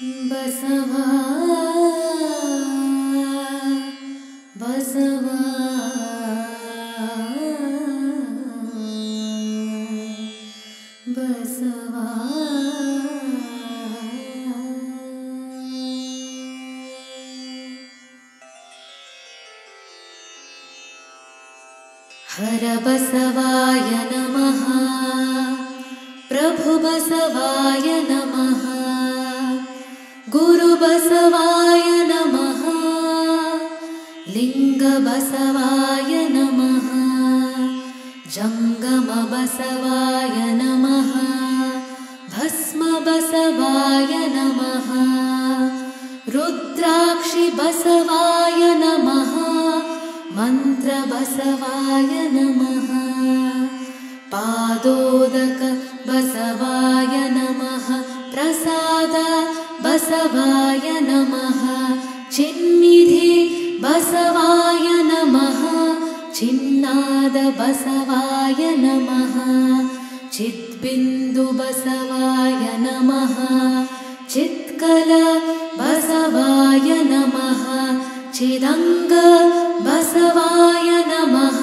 ಬಸವಾ ಬಸವಾ ಬಸವಾ ಹರ ಬಸವಾಯ ನಮಃ ಪ್ರಭು ಬಸವಾಯ ನಮಃ ಗುರು ಬಸವಾಯ ನಮಃ ಲಿಂಗ ಬಸವಾಯ ನಮಃ ಜಂಗಮ ಬಸವಾಯ ನಮಃ ಭಸ್ಮ ಬಸವಾಯ ನಮಃ ರುದ್ರಾಕ್ಷಿ ಬಸವಾಯ ನಮಃ ಮಂತ್ರ ಬಸವಾಯ ನಮಃ ಪಾದೋದಕ ಬಸವಾಯ ನಮಃ ಪ್ರಸಾದ ಬಸವಾಯ ನಮಃ ಚಿನ್ನಿಧಿ ಬಸವಾಯ ನಮಃ ಚಿನ್ನಾದ ಬಸವಾಯ ನಮಃ ಚಿದ್ಬಿಂದು ಬಸವಾಯ ನಮಃ ಚಿತ್ಕಲ ಬಸವಾಯ ನಮಃ ಚಿದಂಗ ಬಸವಾಯ ನಮಃ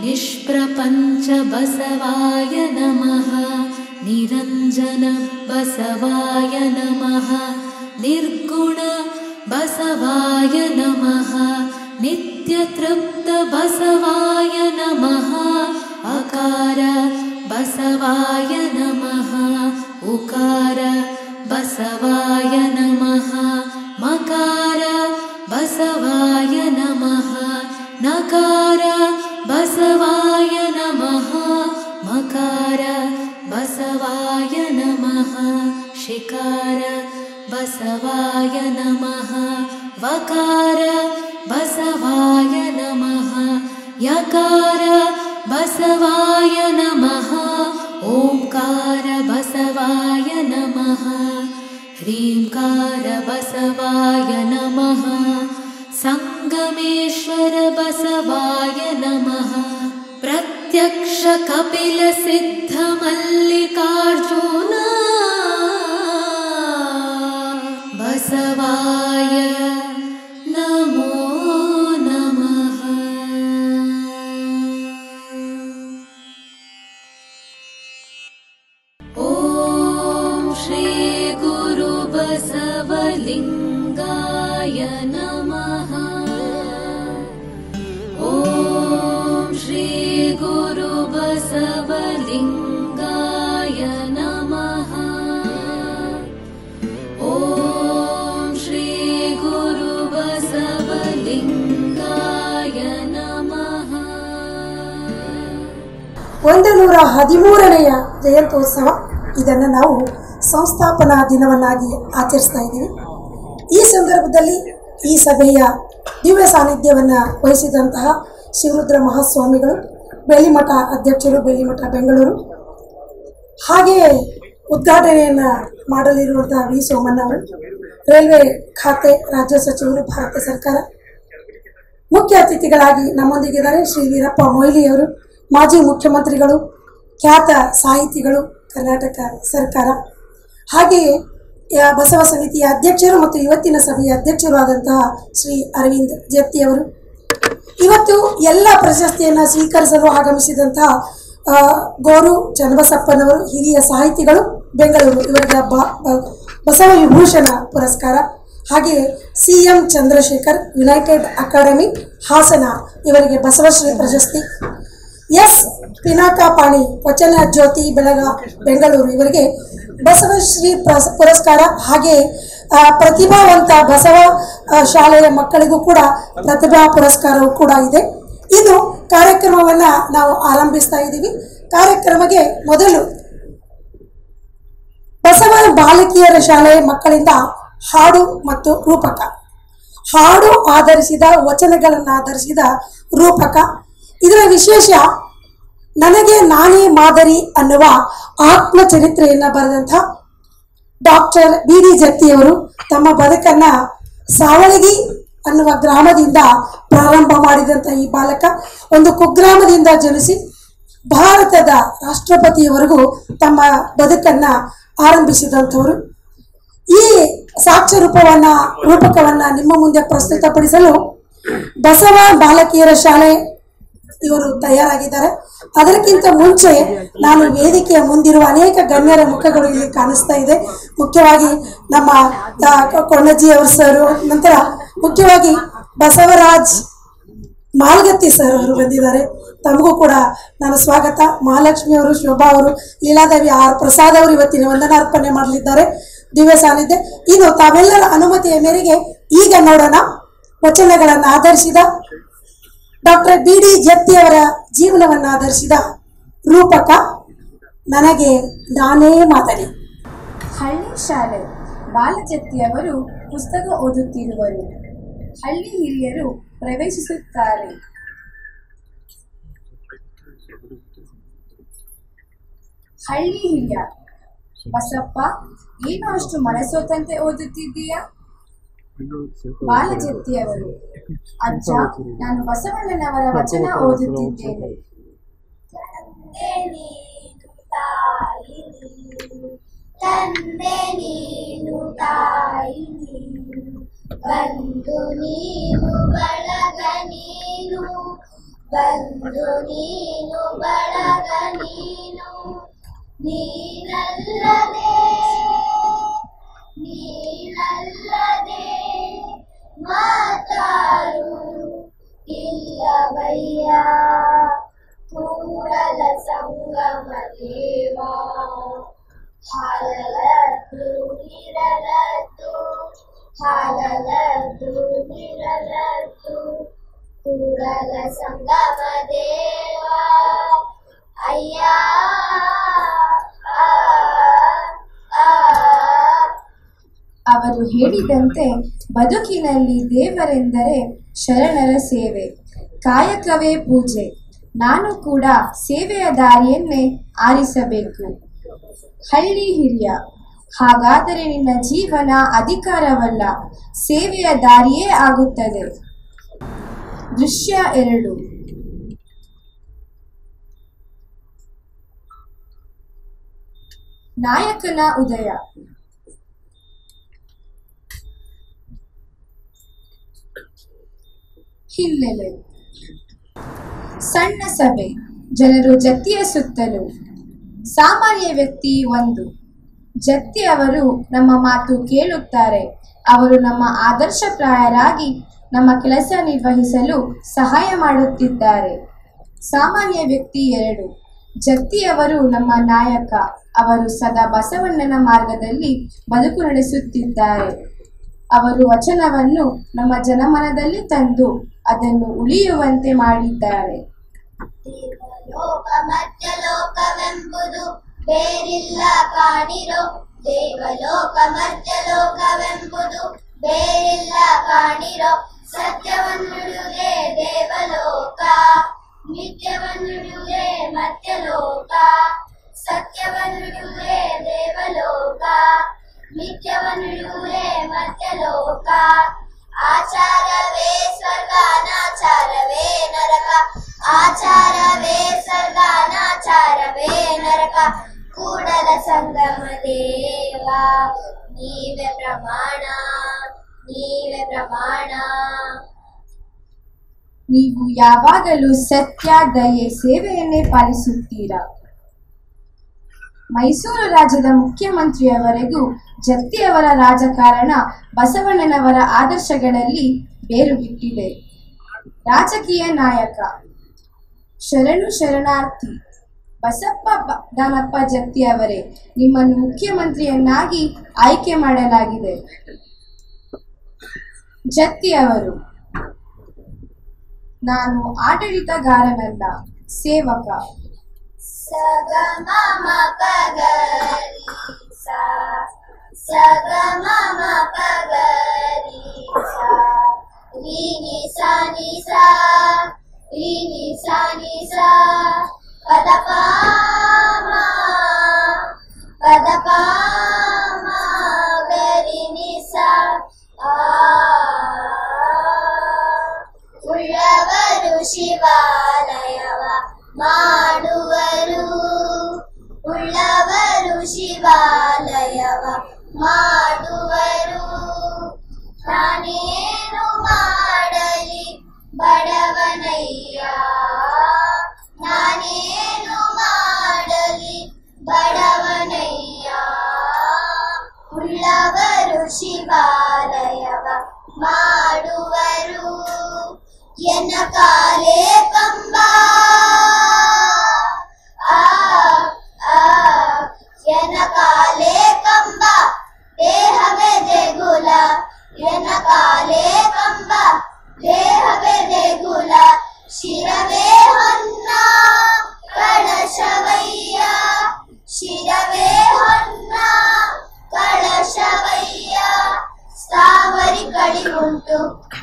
ನಿಷ್ಪ್ರಪಂಚ ಬಸವಾಯ ನಮಃ ನಿರಂಜನ ಬಸವಾಯ ನಮಃ ನಿರ್ಗುಣ ಬಸವಾಯ ನಮಃ ನಿತ್ಯತೃಪ್ತ ಬಸವಾಯ ನಮಃ ಅಕಾರ ಬಸವಾಯ ನಮಃ ಉಕಾರ ಬಸವಾಯ ನಮಃ ಮಕಾರ ಬಸವಾಯ ನಮಃ ನಕಾರ ಬಸವಾಯ ನಮಃ ಮಕಾರ ಬಸವಾಯ ನಮಃ ಶಿಕಾರ ಬಸವಾಯ ನಮಃ ವಕಾರ ಬಸವಾಯ ನಮಃ ಯಕಾರ ಬಸವಾಯ ನಮಃ ಓಂಕಾರ ಬಸವಾಯ ನಮಃ ಹ್ರೀಂಕಾರ ಬಸವಾಯ ನಮಃ ಸಂಗಮೇಶ್ವರ ಬಸವಾಯ ನಮಃ ಪ್ರತ್ಯಕ್ಷ ಕಪಿಲ ಸಿದ್ಧ ಮಲ್ಲಿಕಾರ್ಜುನ ಬಸವಾಯ ನಮೋ ನಮಃ. ಓಂ ಶ್ರೀ ಗುರು ಬಸವಲಿಂಗಾಯ ನಮಃ. ಓಂ ಶ್ರೀ ಗುರು ಬಸವಲಿಂಗಾಯ ನಮಃ. ಓಂ ಶ್ರೀ ಗುರು ಬಸವಲಿಂಗಾಯ ನಮಃ. 113ನೇ ಜಯಂತ್ಯೋತ್ಸವ, ಇದನ್ನು ನಾವು ಸಂಸ್ಥಾಪನಾ ದಿನವನ್ನಾಗಿ ಆಚರಿಸ್ತಾ ಇದ್ದೀವಿ. ಈ ಸಂದರ್ಭದಲ್ಲಿ ಈ ಸಭೆಯ ದಿವ್ಯ ಸಾನ್ನಿಧ್ಯವನ್ನು ವಹಿಸಿದಂತಹ ಶಿವರುದ್ರ ಮಹಾಸ್ವಾಮಿಗಳು, ಬೆಳ್ಳಿಮಠ ಅಧ್ಯಕ್ಷರು, ಬೆಳ್ಳಿಮಠ ಬೆಂಗಳೂರು, ಹಾಗೆಯೇ ಉದ್ಘಾಟನೆಯನ್ನು ಮಾಡಲಿರುವಂತಹ ವಿ ಸೋಮಣ್ಣ ಅವರು, ರೈಲ್ವೆ ಖಾತೆ ರಾಜ್ಯ ಸಚಿವರು, ಭಾರತ ಸರ್ಕಾರ. ಮುಖ್ಯ ಅತಿಥಿಗಳಾಗಿ ನಮ್ಮೊಂದಿಗಿದ್ದಾರೆ ಶ್ರೀ ವೀರಪ್ಪ ಮೊಯ್ಲಿಯವರು, ಮಾಜಿ ಮುಖ್ಯಮಂತ್ರಿಗಳು, ಖ್ಯಾತ ಸಾಹಿತಿಗಳು, ಕರ್ನಾಟಕ ಸರ್ಕಾರ. ಹಾಗೆಯೇ ಬಸವ ಸಮಿತಿಯ ಅಧ್ಯಕ್ಷರು ಮತ್ತು ಇವತ್ತಿನ ಸಭೆಯ ಅಧ್ಯಕ್ಷರು ಆದಂತಹ ಶ್ರೀ ಅರವಿಂದ್ ಜತ್ತಿಯವರು. ಇವತ್ತು ಎಲ್ಲ ಪ್ರಶಸ್ತಿಯನ್ನು ಸ್ವೀಕರಿಸಲು ಆಗಮಿಸಿದಂತಹ ಗೋರು ಚನ್ನಬಸಪ್ಪನವರು, ಹಿರಿಯ ಸಾಹಿತಿಗಳು, ಬೆಂಗಳೂರು, ಇವರಿಗೆ ಬಸವ ವಿಭೂಷಣ ಪುರಸ್ಕಾರ. ಹಾಗೆಯೇ CM Chandrashekar, united academy Hassan, ಇವರಿಗೆ ಬಸವಶ್ರೀ ಪ್ರಶಸ್ತಿ. S ಪಿನಾಕಪಾಣಿ, ವಚನ ಜ್ಯೋತಿ ಬೆಳಗ, ಬೆಂಗಳೂರು, ಇವರಿಗೆ ಬಸವಶ್ರೀ ಪುರಸ್ಕಾರ. ಹಾಗೆಯೇ ಪ್ರತಿಭಾವಂತ ಬಸವ ಶಾಲೆಯ ಮಕ್ಕಳಿಗೂ ಕೂಡ ಪ್ರತಿಭಾ ಪುರಸ್ಕಾರವೂ ಕೂಡ ಇದೆ. ಇದು ಕಾರ್ಯಕ್ರಮವನ್ನು ನಾವು ಆರಂಭಿಸ್ತಾ ಇದ್ದೀವಿ. ಕಾರ್ಯಕ್ರಮಕ್ಕೆ ಮೊದಲು ಬಸವ ಬಾಲಕಿಯರ ಶಾಲೆಯ ಮಕ್ಕಳಿಂದ ಹಾಡು ಮತ್ತು ರೂಪಕ, ಹಾಡು ಆಧರಿಸಿದ ವಚನಗಳನ್ನು ಆಧರಿಸಿದ ರೂಪಕ. ಇದರ ವಿಶೇಷ, ನನಗೆ ನಾನೇ ಮಾದರಿ ಅನ್ನುವ ಆತ್ಮಚರಿತ್ರೆಯನ್ನು ಬರೆದಂಥ ಡಾಕ್ಟರ್ BD ಜತ್ತಿಯವರು ತಮ್ಮ ಬದುಕನ್ನು ಸಾವಳಗಿ ಅನ್ನುವ ಗ್ರಾಮದಿಂದ ಪ್ರಾರಂಭ ಮಾಡಿದಂಥ ಈ ಬಾಲಕ ಒಂದು ಕುಗ್ರಾಮದಿಂದ ಜನಿಸಿ ಭಾರತದ ರಾಷ್ಟ್ರಪತಿಯವರೆಗೂ ತಮ್ಮ ಬದುಕನ್ನು ಆರಂಭಿಸಿದಂಥವರು. ಈ ಸಾಕ್ಷ್ಯ ರೂಪಕವನ್ನ ನಿಮ್ಮ ಮುಂದೆ ಪ್ರಸ್ತುತಪಡಿಸಲು ಬಸವ ಬಾಲಕಿಯರ ಶಾಲೆ ಇವರು ತಯಾರಾಗಿದ್ದಾರೆ. ಅದಕ್ಕಿಂತ ಮುಂಚೆ ನಾನು ವೇದಿಕೆಯ ಮುಂದಿರುವ ಅನೇಕ ಗಣ್ಯರ ಮುಖಗಳು ಇಲ್ಲಿ ಕಾಣಿಸ್ತಾ ಇದೆ. ಮುಖ್ಯವಾಗಿ ನಮ್ಮ ಕೊಣಜಿಯವರು ಸರ್, ನಂತರ ಮುಖ್ಯವಾಗಿ ಬಸವರಾಜ್ ಮಾಲ್ಗತ್ತಿ ಸರ್ ಅವರು ಬಂದಿದ್ದಾರೆ. ತಮಗೂ ಕೂಡ ನಾನು ಸ್ವಾಗತ. ಮಹಾಲಕ್ಷ್ಮಿ ಅವರು, ಶೋಭಾ ಅವರು, ಲೀಲಾದೇವಿ ಆರ್ ಪ್ರಸಾದ್ ಅವರು ಇವತ್ತಿನ ವಂದನಾರ್ಪಣೆ ಮಾಡಲಿದ್ದಾರೆ. ದಿವ್ಯ ಸಾನ್ನಿಧ್ಯ. ಇನ್ನು ತಾವೆಲ್ಲರ ಅನುಮತಿಯ ಮೇರೆಗೆ ಈಗ ನೋಡೋಣ ವಚನಗಳನ್ನು ಆಧರಿಸಿದ ಡಾಕ್ಟರ್ BD ಜತ್ತಿಯವರ ಜೀವನವನ್ನು ಆಧರಿಸಿದ ರೂಪಕ ನನಗೆ ನಾನೇ ಮಾತಡಿ. ಹಳ್ಳಿ ಶಾಲೆ ಬಾಲಜತ್ತಿಯವರು ಪುಸ್ತಕ ಓದುತ್ತಿರುವರು. ಹಳ್ಳಿ ಹಿರಿಯರು ಪ್ರವೇಶಿಸುತ್ತಾರೆ. ಹಳ್ಳಿ ಹಿರಿಯ: ಬಸಪ್ಪ, ಏನು ಅಷ್ಟು ಮನಸೋತಂತೆ ಓದುತ್ತಿದ್ದೀಯಾ? ಬಾಲಜತ್ತಿಯವರು: ಅಜ್ಜ, ನಾನು ಬಸವಣ್ಣನವರ ವಚನ ಓದುತ್ತಿದ್ದೇನೆ. ತಂದೆ ನೀನು ತಾಯಿ ನೀನು, ಬಂಧು ನೀನು ಬಳಗ ನೀನು, ಬಂಧು ನೀನು ಬಳಗ ನೀನು, ನೀನಲ್ಲದೆ ನೀನಲ್ಲದೆ ಮಾತಾರು ಇಲ್ಲವಯ್ಯ, ಕೂಡಲ ಸಂಗಮ ದೇವ. ಹಾಲಲದ್ದು ನಿರಲದ್ದು, ಹಾಲಲದ್ದು ನಿರಲದ್ದು, ಕೂಡಲ ಸಂಗಮ ದೇವ ಅಯ್ಯ. ಅವರು ಹೇಳಿದಂತೆ ಬದುಕಿನಲ್ಲಿ ದೇವರೆಂದರೆ ಶರಣರ ಸೇವೆ, ಕಾಯಕವೇ ಪೂಜೆ. ನಾನು ಕೂಡ ಸೇವೆಯ ದಾರಿಯನ್ನೇ ಆರಿಸಬೇಕು. ಹಳ್ಳಿ ಹಿರಿಯ: ಹಾಗಾದರೆ ನಿನ್ನ ಜೀವನ ಅಧಿಕಾರವಲ್ಲ, ಸೇವೆಯ ದಾರಿಯೇ ಆಗುತ್ತದೆ. ದೃಶ್ಯ 2: ನಾಯಕನ ಉದಯ. ಹಿನ್ನೆಲೆ: ಸಣ್ಣ ಸಭೆ, ಜನರು ಜತ್ತಿಯ ಸುತ್ತಲು. ಸಾಮಾನ್ಯ ವ್ಯಕ್ತಿ 1: ಜತ್ತಿ ಅವರು ನಮ್ಮ ಮಾತು ಕೇಳುತ್ತಾರೆ. ಅವರು ನಮ್ಮ ಆದರ್ಶಪ್ರಾಯರಾಗಿ ನಮ್ಮ ಕೆಲಸ ನಿರ್ವಹಿಸಲು ಸಹಾಯ ಮಾಡುತ್ತಿದ್ದಾರೆ. ಸಾಮಾನ್ಯ ವ್ಯಕ್ತಿ 2: ಜತ್ತಿಯವರು ನಮ್ಮ ನಾಯಕ. ಅವರು ಸದಾ ಬಸವಣ್ಣನ ಮಾರ್ಗದಲ್ಲಿ ಬದುಕು ನಡೆಸುತ್ತಿದ್ದಾರೆ. ಅವರು ವಚನವನ್ನು ನಮ್ಮ ಜನಮನದಲ್ಲಿ ತಂದು ಅದನ್ನು ಉಳಿಯುವಂತೆ ಮಾಡಿದ್ದಾರೆ. ದೇವಲೋಕ ಮರ್ತ್ಯಲೋಕವೆಂಬುದು ಬೇರಿಲ್ಲ ಕಾಣಿರೋ, ದೇವಲೋಕ ಮರ್ತ್ಯಲೋಕವೆಂಬುದು ಬೇರಿಲ್ಲ ಕಾಣಿರೋ, ಸತ್ಯವನ್ನುಡುವುದೇ ದೇವಲೋಕ, ನಿತ್ಯವನ್ನುಡುವುದೇ ಮರ್ತ್ಯಲೋಕ, ಸತ್ಯವನ್ನುಡುವುದೇ ದೇವಲೋಕ, ನಿತ್ಯವನ್ನುಡುವುದೇ ಮರ್ತ್ಯಲೋಕ. ಆಚಾರವೇ ಸ್ವರ್ಗ ಅನಾಚಾರವೇ ನರಕ, ಆಚಾರವೇ ಸ್ವರ್ಗ ಅನಾಚಾರವೇ ನರಕ, ಕೂಡಲ ಸಂಗಮ ದೇವ ನೀವೇ ಪ್ರಮಾಣ, ನೀವೇ ಪ್ರಮಾಣ. ನೀವು ಯಾವಾಗಲೂ ಸತ್ಯ, ದಯೆ, ಸೇವೆಯನ್ನೇ ಪಾಲಿಸುತ್ತೀರಾ. ಮೈಸೂರು ರಾಜ್ಯದ ಮುಖ್ಯಮಂತ್ರಿಯವರೆಗೂ ಜತ್ತಿಯವರ ರಾಜಕಾರಣ ಬಸವಣ್ಣನವರ ಆದರ್ಶಗಳಲ್ಲಿ ಬೇರು ಬಿಟ್ಟಿದೆ. ರಾಜಕೀಯ ನಾಯಕ: ಶರಣು ಶರಣಾರ್ಥಿ ಬಸಪ್ಪ ದಾನಪ್ಪ ಜತ್ತಿಯವರೇ, ನಿಮ್ಮನ್ನು ಮುಖ್ಯಮಂತ್ರಿಯನ್ನಾಗಿ ಆಯ್ಕೆ ಮಾಡಲಾಗಿದೆ. ಜತ್ತಿಯವರು: ನಾನು ಆಡಳಿತಗಾರನಲ್ಲ, ಸೇವಕ. ಸಗಮ ಪಗರಿ ಸ, ಸಗಮ ಪಗರಿ ಸ, ರೀ ನಿ ಸ ನಿ ಸ, ರೀ ನಿ ಸ ನಿ ಸ, ಪದ ಪ ಮ, ಪದ ಪ ಮ ಗರಿ ನಿ ಸ. ಉಳ್ಳವರು ಶಿವಾಲಯವ ಮಾಡುವರು, ಉಳ್ಳವರು ಶಿವಾಲಯವ ಮಾಡುವರು, ಉಳ್ಳವರು ಶಿವಾಲಯವ ಮಾಡುವರು ಎನ್ನ ಕಾಲೇ ಕಂಬ ಎನ್ನ ಕಾಲೇ ಕಂಬ ದೇಹವೇ ದೇಗುಲ ಎನ್ನ ಕಾಲೇ ಕಂಬ ದೇಹವೇ ದೇಗುಲ ಶಿರವೇ ಹೊನ್ನ ಕಳಶವಯ್ಯ ಶಿರವೇ ಹೊನ್ನ ಕಳಶವಯ್ಯ ಸ್ಥಾವರಿ ಕಳಿವುಂಟು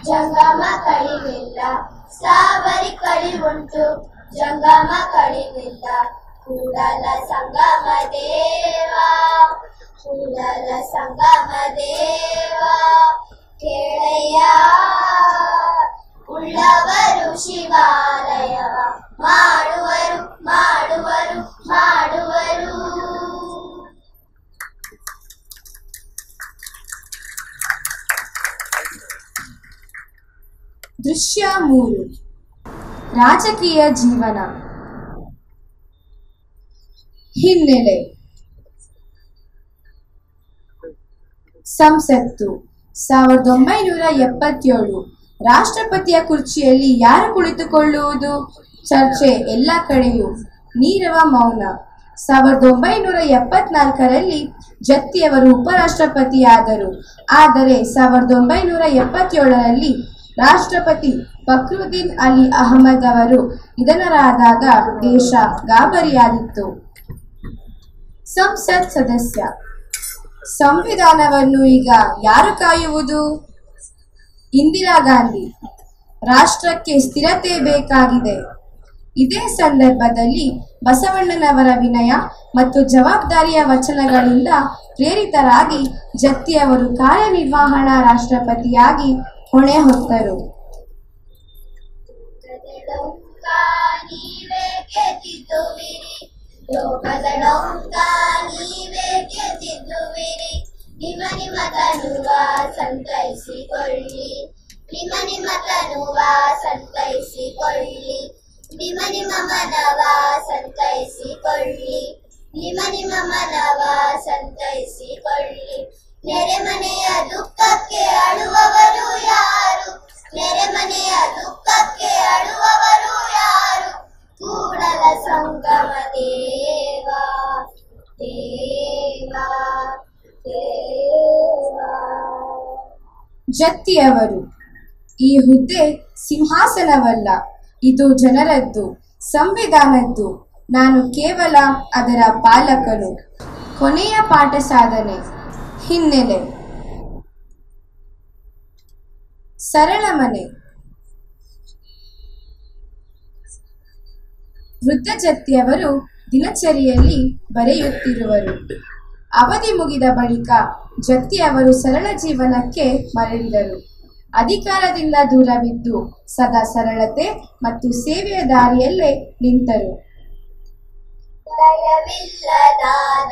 ಜಂಗಮ ಕಳಿವಿಲ್ಲ ಸ್ಥಾವರಿ ಕಳಿವುಂಟು ಜಂಗಮ ಕಳಿವಿಲ್ಲ ಕೂಡಲ ಸಂಗಮ ದೇವ ಕೂಡಲ ಸಂಗಮ ದೇವ ಕೇಳಯ್ಯ ಉಳ್ಳವರು ಶಿವಾಲಯವ ಮಾಡುವರು ಮಾಡುವರು ಮಾಡುವರು. ದೃಶ್ಯ 3 ರಾಜಕೀಯ ಜೀವನ. ಹಿನ್ನೆಲೆ. ಸಂಸತ್ತು 1977. ರಾಷ್ಟ್ರಪತಿಯ ಕುರ್ಚಿಯಲ್ಲಿ ಯಾರು ಕುಳಿತುಕೊಳ್ಳುವುದು? ಚರ್ಚೆ ಎಲ್ಲ ಕಡೆಯೂ. ನೀರವ ಮೌನ. 1974ರಲ್ಲಿ ಜತ್ತಿಯವರು ಉಪರಾಷ್ಟ್ರಪತಿಯಾದರು. ಆದರೆ 1977ರಲ್ಲಿ ರಾಷ್ಟ್ರಪತಿ ಫಕ್ರುದ್ದೀನ್ ಅಲಿ ಅಹಮದ್ ಅವರು ನಿಧನರಾದಾಗ ದೇಶ ಗಾಬರಿಯಾಗಿತ್ತು. ಸಂಸತ್ ಸದಸ್ಯ. ಸಂವಿಧಾನವನ್ನು ಈಗ ಯಾರು ಕಾಯುವುದು? ಇಂದಿರಾ ಗಾಂಧಿ. ರಾಷ್ಟ್ರಕ್ಕೆ ಸ್ಥಿರತೆ ಬೇಕಾಗಿದೆ. ಇದೇ ಸಂದರ್ಭದಲ್ಲಿ ಬಸವಣ್ಣನವರ ವಿನಯ ಮತ್ತು ಜವಾಬ್ದಾರಿಯ ವಚನಗಳಿಂದ ಪ್ರೇರಿತರಾಗಿ ಜತ್ತಿಯವರು ಕಾರ್ಯನಿರ್ವಹಣಾ ರಾಷ್ಟ್ರಪತಿಯಾಗಿ ಹೊಣೆ ಹೊತ್ತರು. ನಿಮ್ಮ ನಿಮ್ಮ ತನುವ ಸಂತೈಸಿಕೊಳ್ಳಿ ನಿಮ್ಮ ನಿಮ್ಮ ತನುವ ಸಂತೈಸಿಕೊಳ್ಳಿ ನಿಮ್ಮ ನಿಮ್ಮ ಮನವ ಸಂತೈಸಿಕೊಳ್ಳಿ ನಿಮ್ಮ ನಿಮ್ಮ ಮನವ ಸಂತೈಸಿಕೊಳ್ಳಿ. ನೆರೆಮನೆಯ ದುಃಖಕ್ಕೆ ಅಳುವವರು ಯಾರು? ನೆರೆಮನೆಯ ದುಃಖಕ್ಕೆ ಅಳುವವರು ಯಾರು? ಕೂಡಲ ಸಂಗಮ ದೇವ ದೇವ ದೇವ. ಜತ್ತಿಯವರು. ಈ ಹುದ್ದೆ ಸಿಂಹಾಸನವಲ್ಲ, ಇದು ಜನರದ್ದು, ಸಂವಿಧಾನದ್ದು. ನಾನು ಕೇವಲ ಅದರ ಪಾಲಕನು. ಕೊನೆಯ ಪಾಠ ಸಾಧನೆ. ಹಿನ್ನೆಲೆ. ಸರಳ ಮನೆ. ವೃದ್ಧ ಜತ್ತಿಯವರು ದಿನಚರಿಯಲ್ಲಿ ಬರೆಯುತ್ತಿರುವರು. ಅವಧಿ ಮುಗಿದ ಬಳಿಕ ಜತ್ತಿಯವರು ಸರಳ ಜೀವನಕ್ಕೆ ಮರಳಿದರು. ಅಧಿಕಾರದಿಂದ ದೂರವಿದ್ದು ಸದಾ ಸರಳತೆ ಮತ್ತು ಸೇವೆಯ ದಾರಿಯಲ್ಲೇ ನಿಂತರು. ದಯವಿಲ್ಲದ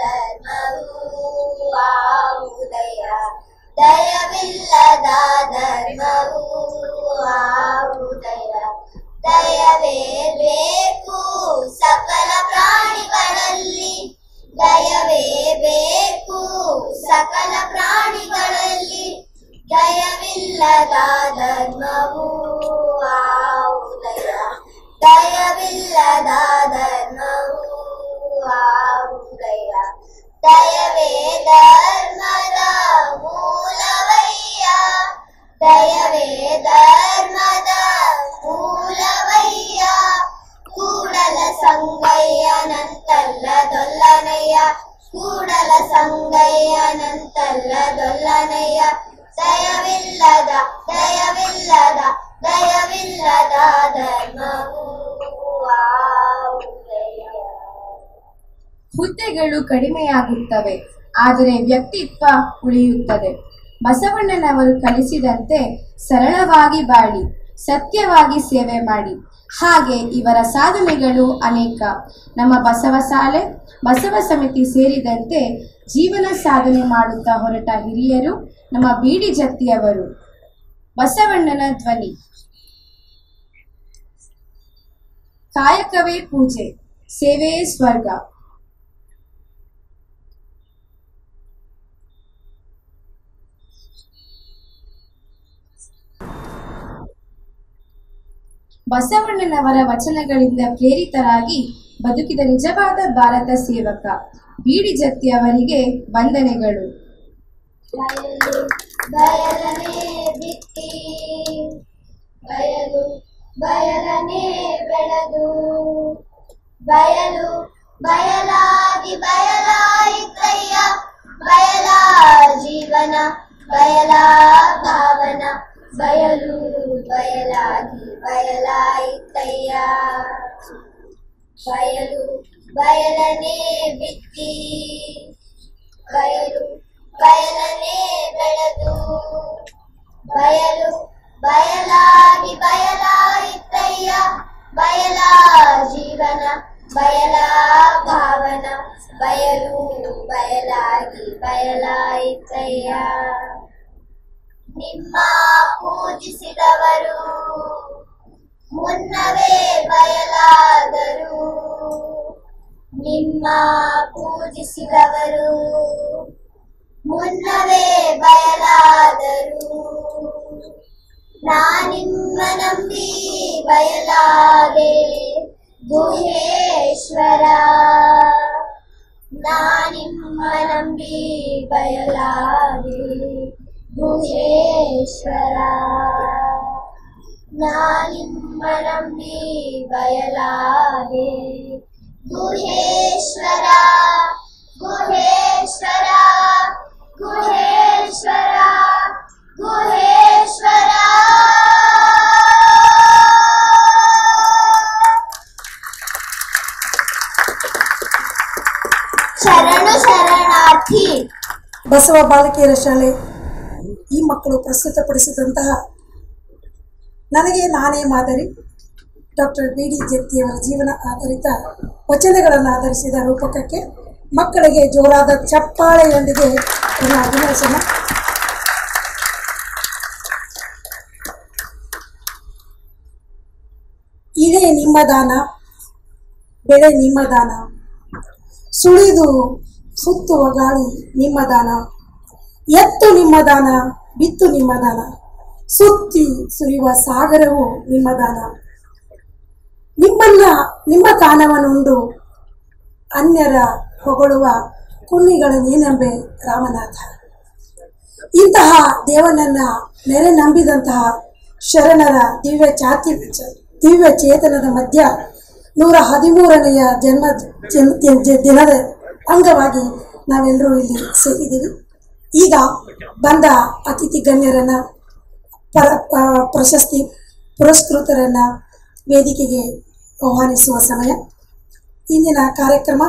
ಧರ್ಮವು ಆವುದಯ ದಯವಿಲ್ಲದ ಧರ್ಮವು ಆವುದಯ ದಯವೇ ಬೇಕು ಸಕಲ ಪ್ರಾಣಿಗಳಲ್ಲಿ ದಯವೇ ಬೇಕು ಸಕಲ ಪ್ರಾಣಿಗಳಲ್ಲಿ ದಯವಿಲ್ಲದ ಧರ್ಮವು ಆವುದಯ ದಯವಿಲ್ಲದ ಧರ್ಮವು ಆವುದಯ ದಯವೇ ಧರ್ಮದ ಮೂಲವಯ್ಯ ದಯವೇ ಧರ್ಮದ ಮೂಲವಯ್ಯ ಕೂಡಲ ಸಂಗಯ್ಯನಂತಲ್ಲ ದೊಲ್ಲನಯ್ಯ ಕೂಡಲ ಸಂಗಯ್ಯನಂತಲ್ಲ ದೊಲ್ಲನಯ್ಯ ದಯವಿಲ್ಲದ ದಯವಿಲ್ಲದ ದಯವಿಲ್ಲದ ಧರ್ಮವು ಆವುದಯ. ಹುದ್ದೆಗಳು ಕಡಿಮೆಯಾಗುತ್ತವೆ, ಆದರೆ ವ್ಯಕ್ತಿತ್ವ ಉಳಿಯುತ್ತದೆ. ಬಸವಣ್ಣನವರು ಕಲಿಸಿದಂತೆ ಸರಳವಾಗಿ ಬಾಳಿ, ಸತ್ಯವಾಗಿ ಸೇವೆ ಮಾಡಿ. ಹಾಗೆ ಇವರ ಸಾಧನೆಗಳು ಅನೇಕ. ನಮ್ಮ ಬಸವ ಶಾಲೆ, ಬಸವ ಸಮಿತಿ ಸೇರಿದಂತೆ ಜೀವನ ಸಾಧನೆ ಮಾಡುತ್ತಾ ಹೊರಟ ಹಿರಿಯರು ನಮ್ಮ ಬೀಡಿ ಜತ್ತಿಯವರು. ಬಸವಣ್ಣನ ಧ್ವನಿ. ಕಾಯಕವೇ ಪೂಜೆ, ಸೇವೆಯೇ ಸ್ವರ್ಗ. ಬಸವಣ್ಣನವರ ವಚನಗಳಿಂದ ಪ್ರೇರಿತರಾಗಿ ಬದುಕಿದ ನಿಜವಾದ ಭಾರತ ಸೇವಕ ಬೀಡಿ ಜತ್ತಿಯವರಿಗೆ ವಂದನೆಗಳು. ಬಯಲು ಬಯಲನೆ ಬಿತ್ತಿ ಬಯಲು ಬಯಲನೆ ಬೆಳೆದು ಬಯಲು ಬಯಲಾಗಿ ಬಯಲಾಯಿತಯ್ಯ ಬಯಲ ಜೀವನ ಬಯಲ ಭಾವನ ಬಯಲು ಬಯಲಾಗಿ ಬಯಲಾಯಿತಯ್ಯ ಬಯಲು ಬಯಲನೆ ಬಿತ್ತಿ ಬಯಲು ಬಯಲನೆ ಬೆಳೆದು ಬಯಲು ಬಯಲಾಗಿ ಬಯಲಾಯಿತಯ್ಯ ಬಯಲ ಜೀವನ ಬಯಲ ಭಾವನ ಬಯಲು ಬಯಲಾಗಿ ಬಯಲಾಯಿತಯ್ಯ ನಿಮ್ಮ ಪೂಜಿಸಿದವರು ಮುನ್ನವೇ ಬಯಲಾದರು ನಿಮ್ಮ ಪೂಜಿಸಿದವರು ಮುನ್ನವೇ ಬಯಲಾದರು ನಾನಿಮ್ಮ ನಂಬಿ ಬಯಲಾದೆ ಗುಹೇಶ್ವರ ನಾನಿಮ್ಮ ನಂಬಿ ಬಯಲಾದೆ ಗುಹೇಶ್ವರ ನಾನಿಮ್ಮ ನಂಬಿ ಬಯಲಾದೆ ಗುಹೇಶ್ವರ ಗುಹೇಶ್ವರ ಗುಹೇಶ್ವರ ಗುಹೇಶ್ವರ ಶರಣು ಶರಣಾರ್ಥಿ. ಬಸವ ಬಾಲಕಿಯರ ಶಾಲೆ ಈ ಮಕ್ಕಳು ಪ್ರಸ್ತುತಪಡಿಸಿದಂತಹ ನನಗೆ ನಾನೇ ಮಾದರಿ ಡಾಕ್ಟರ್ ಬಿ ಡಿ ಜತ್ತಿಯವರ ಜೀವನ ಆಧಾರಿತ ವಚನಗಳನ್ನು ಆಧರಿಸಿದ ರೂಪಕಕ್ಕೆ ಮಕ್ಕಳಿಗೆ ಜೋರಾದ ಚಪ್ಪಾಳೆಯೊಂದಿಗೆ ಅಭಿನಯಿಸೋಣ. ಇದೇ ನಿಮ್ಮ ದಾನ, ಬೆಳೆ ನಿಮ್ಮ ದಾನ, ಸುಳಿದು ಸುತ್ತುವ ಗಾಳಿ ನಿಮ್ಮ ದಾನ, ಎತ್ತು ನಿಮ್ಮ ದಾನ, ಬಿತ್ತು ನಿಮ್ಮ ದಾನ, ಸುತ್ತಿ ಸುರಿಯುವ ಸಾಗರವು ನಿಮ್ಮ ದಾನ, ನಿಮ್ಮ ದಾನವನ್ನುಂಡು ಅನ್ಯರ ಹೊಗಳುವ ಕುನ್ನಿಗಳ ನೀನಂಬೆ ರಾಮನಾಥ. ಇಂತಹ ದೇವನನ್ನ ನೆರೆ ನಂಬಿದಂತಹ ಶರಣರ ದಿವ್ಯ ಚೇತನದ ಮಧ್ಯ 113ನೆಯ ದಿನದ ಅಂಗವಾಗಿ ನಾವೆಲ್ಲರೂ ಇಲ್ಲಿ ಸೇರಿದ್ದೀವಿ. ಈಗ ಬಂದ ಅತಿಥಿ ಗಣ್ಯರನ್ನ ಪ್ರಶಸ್ತಿ ಪುರಸ್ಕೃತರನ್ನ ವೇದಿಕೆಗೆ ಆಹ್ವಾನಿಸುವ ಸಮಯ. ಇಂದಿನ ಕಾರ್ಯಕ್ರಮ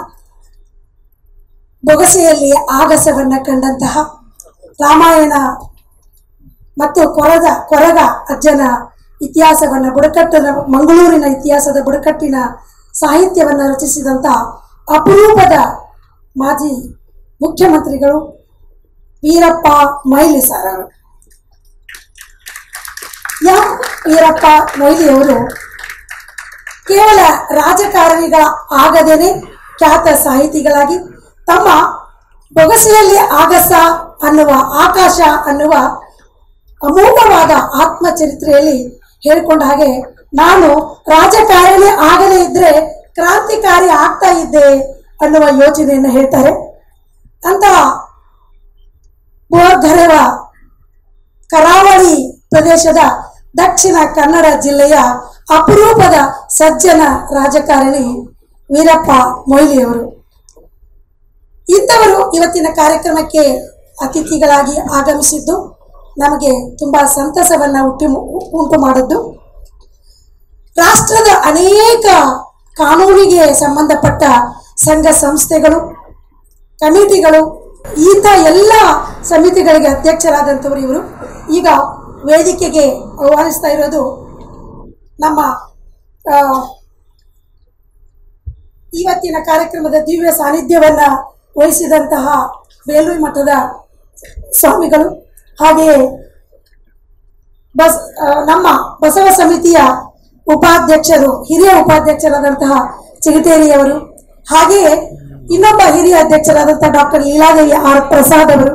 ಬೊಗಸೆಯಲ್ಲಿ ಆಗಸವನ್ನು ಕಂಡಂತಹ ರಾಮಾಯಣ ಮತ್ತು ಕೊರಗ ಅಜ್ಜನ ಇತಿಹಾಸವನ್ನು ಬುಡಕಟ್ಟಿನ ಮಂಗಳೂರಿನ ಇತಿಹಾಸದ ಬುಡಕಟ್ಟಿನ ಸಾಹಿತ್ಯವನ್ನು ರಚಿಸಿದಂತಹ ಅಪರೂಪದ ಮಾಜಿ ಮುಖ್ಯಮಂತ್ರಿಗಳು ವೀರಪ್ಪ ಮೊಯ್ಲಿ ಸರ್ ಅವರು. ವೀರಪ್ಪ ಮೊಯ್ಲಿಯವರು ಕೇವಲ ರಾಜಕಾರಣಿಗಳ ಆಗದೇನೆ ಖ್ಯಾತ ಸಾಹಿತಿಗಳಾಗಿ ತಮ್ಮ ಬೊಗಸೆಯಲ್ಲಿ ಆಗಸ ಅನ್ನುವ ಆಕಾಶ ಅನ್ನುವ ಅಮೋಘವಾದ ಆತ್ಮಚರಿತ್ರೆಯಲ್ಲಿ ಹೇಳಿಕೊಂಡ ಹಾಗೆ, ನಾನು ರಾಜಕಾರಣಿ ಆಗದೇ ಇದ್ರೆ ಕ್ರಾಂತಿಕಾರಿ ಆಗ್ತಾ ಇದ್ದೆ ಅನ್ನುವ ಯೋಚನೆಯನ್ನು ಹೇಳ್ತಾರೆ. ಅಂತಹ ಬೋರ್ಧರೆವ ಕರಾವಳಿ ಪ್ರದೇಶದ ದಕ್ಷಿಣ ಕನ್ನಡ ಜಿಲ್ಲೆಯ ಅಪರೂಪದ ಸಜ್ಜನ ರಾಜಕಾರಣಿ ವೀರಪ್ಪ ಮೊಯ್ಲಿಯವರು. ಇಂಥವರು ಇವತ್ತಿನ ಕಾರ್ಯಕ್ರಮಕ್ಕೆ ಅತಿಥಿಗಳಾಗಿ ಆಗಮಿಸಿದ್ದು ನಮಗೆ ತುಂಬ ಸಂತಸವನ್ನು ಉಂಟು ಮಾಡಿದ್ದು. ರಾಷ್ಟ್ರದ ಅನೇಕ ಕಾನೂನಿಗೆ ಸಂಬಂಧಪಟ್ಟ ಸಂಘ ಸಂಸ್ಥೆಗಳು, ಕಮಿಟಿಗಳು, ಇಂಥ ಎಲ್ಲ ಸಮಿತಿಗಳಿಗೆ ಅಧ್ಯಕ್ಷರಾದಂಥವರು ಇವರು. ಈಗ ವೇದಿಕೆಗೆ ಆಹ್ವಾನಿಸ್ತಾ ಇರೋದು ನಮ್ಮ ಇವತ್ತಿನ ಕಾರ್ಯಕ್ರಮದ ದಿವ್ಯ ಸಾನ್ನಿಧ್ಯವನ್ನು ವಹಿಸಿದಂತಹ ಬೇಲೂರು ಮಠದ ಸ್ವಾಮಿಗಳು, ಹಾಗೆಯೇ ನಮ್ಮ ಬಸವ ಸಮಿತಿಯ ಉಪಾಧ್ಯಕ್ಷರು, ಹಿರಿಯ ಉಪಾಧ್ಯಕ್ಷರಾದಂತಹ ಚಿಗಟೇರಿಯವರು, ಹಾಗೆಯೇ ಇನ್ನೊಬ್ಬ ಹಿರಿಯ ಅಧ್ಯಕ್ಷರಾದಂತಹ ಡಾಕ್ಟರ್ ಲೀಲಾದೇವಿ ಆರ್ ಪ್ರಸಾದ್ ಅವರು.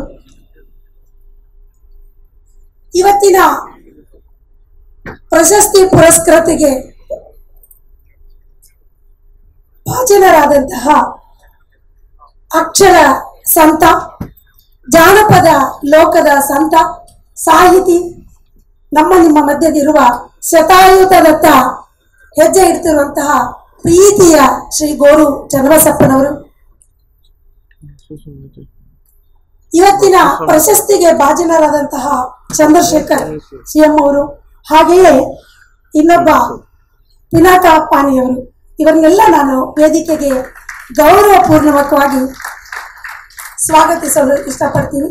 ಇವತ್ತಿನ ಪ್ರಶಸ್ತಿ ಪುರಸ್ಕೃತಿಗೆ ಭಾಜನರಾದಂತಹ ಅಕ್ಷರ ಸಂತ, ಜಾನಪದ ಲೋಕದ ಸಂತ, ಸಾಹಿತಿ, ನಮ್ಮ ನಿಮ್ಮ ಮಧ್ಯದಿರುವ ಶತಾಯುತದತ್ತ ಹೆಜ್ಜೆ ಇಡ್ತಿರುವಂತಹ ಪ್ರೀತಿಯ ಶ್ರೀ ಗೋರು ಚನ್ನಬಸಪ್ಪನವರು, ಇವತ್ತಿನ ಪ್ರಶಸ್ತಿಗೆ ಭಾಜನರಾದಂತಹ ಚಂದ್ರಶೇಖರ್ ಸಿಎಂ ಅವರು, ಹಾಗೆಯೇ ಇನ್ನೊಬ್ಬ ಪಿನಾಕ ಪಾಣಿಯವರು, ಇವರನ್ನೆಲ್ಲ ನಾನು ವೇದಿಕೆಗೆ ಗೌರವಪೂರ್ವಕವಾಗಿ ಸ್ವಾಗತಿಸಲು ಇಷ್ಟಪಡ್ತೀನಿ.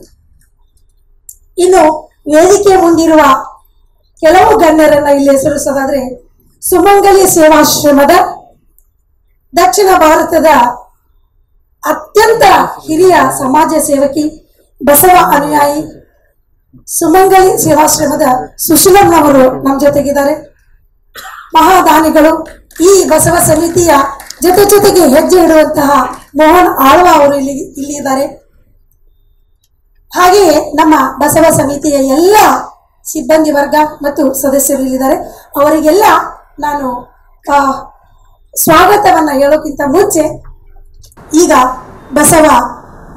ಇನ್ನು ವೇದಿಕೆ ಮುಂದಿರುವ ಕೆಲವು ಗಣ್ಯರನ್ನ ಇಲ್ಲಿ ಹೆಸರಿಸೋದಾದ್ರೆ, ಸುಮಂಗಲಿ ಸೇವಾಶ್ರಮದ ದಕ್ಷಿಣ ಭಾರತದ ಅತ್ಯಂತ ಹಿರಿಯ ಸಮಾಜ ಸೇವಕಿ, ಬಸವ ಅನುಯಾಯಿ, ಸುಮಂಗಲಿ ಸೇವಾಶ್ರಮದ ಸುಶೀಲಮ್ಮನವರು ನಮ್ಮ ಜೊತೆಗಿದ್ದಾರೆ. ಮಹಾದಾನಿಗಳು, ಈ ಬಸವ ಸಮಿತಿಯ ಜೊತೆಗೆ ಹೆಜ್ಜೆ ಇಡುವಂತಹ ಮೋಹನ್ ಆಳ್ವ ಅವರು ಇಲ್ಲಿ ಇದ್ದಾರೆ. ಹಾಗೆಯೇ ನಮ್ಮ ಬಸವ ಸಮಿತಿಯ ಎಲ್ಲ ಸಿಬ್ಬಂದಿ ವರ್ಗ ಮತ್ತು ಸದಸ್ಯರು ಇಲ್ಲಿದ್ದಾರೆ. ಅವರಿಗೆಲ್ಲ ನಾನು ಸ್ವಾಗತವನ್ನ ಹೇಳೋಕ್ಕಿಂತ ಮುಂಚೆ ಈಗ ಬಸವ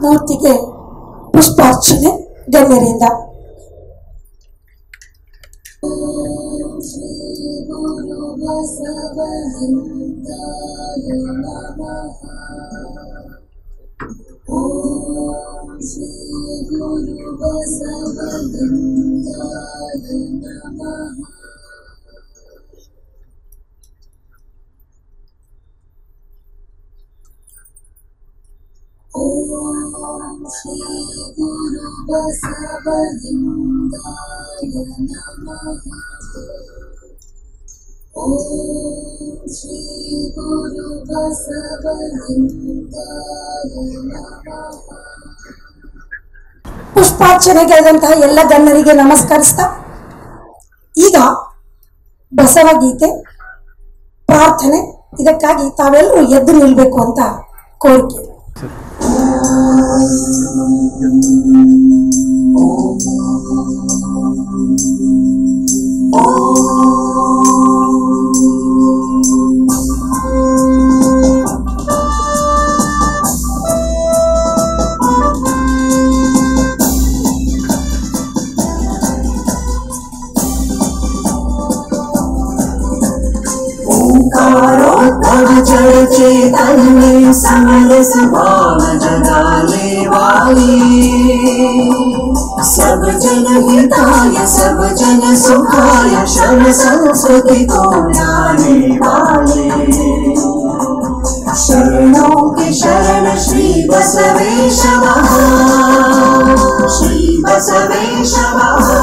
ಮೂರ್ತಿಗೆ ಪುಷ್ಪಾರ್ಚನೆ ಗಣ್ಯರಿಂದ. ಪುಷ್ಪಾರ್ಚನೆಗೈದಂತಹ ಎಲ್ಲ ಗಣ್ಯರಿಗೆ ನಮಸ್ಕರಿಸ್ತಾ ಈಗ ಬಸವಗೀತೆ ಪ್ರಾರ್ಥನೆ, ಇದಕ್ಕಾಗಿ ತಾವೆಲ್ಲರೂ ಎದ್ದು ನಿಲ್ಬೇಕು ಅಂತ ಕೋರಿಕೆ. चेतन में समरस भाव जगाने वाली, सब जन हिताय सब जन सुखाय श्रम संस्कृति को लाने वाले, शरणों के शरण श्री बसवेश महा, श्री बसवेश महा।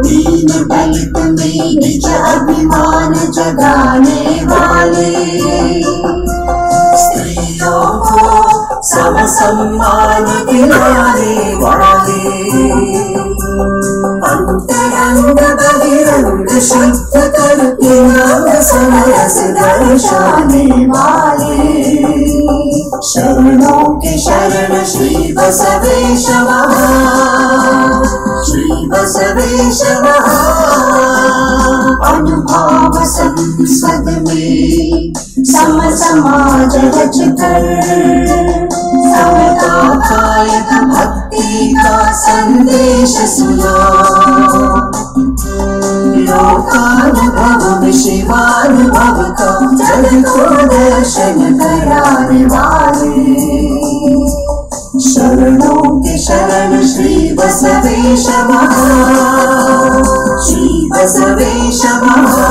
दीन दलित में निज अभिमान जगाने वाले, स्त्रियों को सम सम्मान दिलाने वाले, अंतरंग बहिरंग शुद्ध करके अंग समरस दर्शाने वाले, शरणों के शरण श्री बसवेश महा, श्री बसवेश महा। अनुभाव संसद में सम समाज रच कर, समता कायक भक्ति का संदेश सुना, लोकानुभव में शिवानुभव का जन को दर्शन कराने वाले, शरणों के शरण श्री बसवेश महा, श्री बसवेश महा।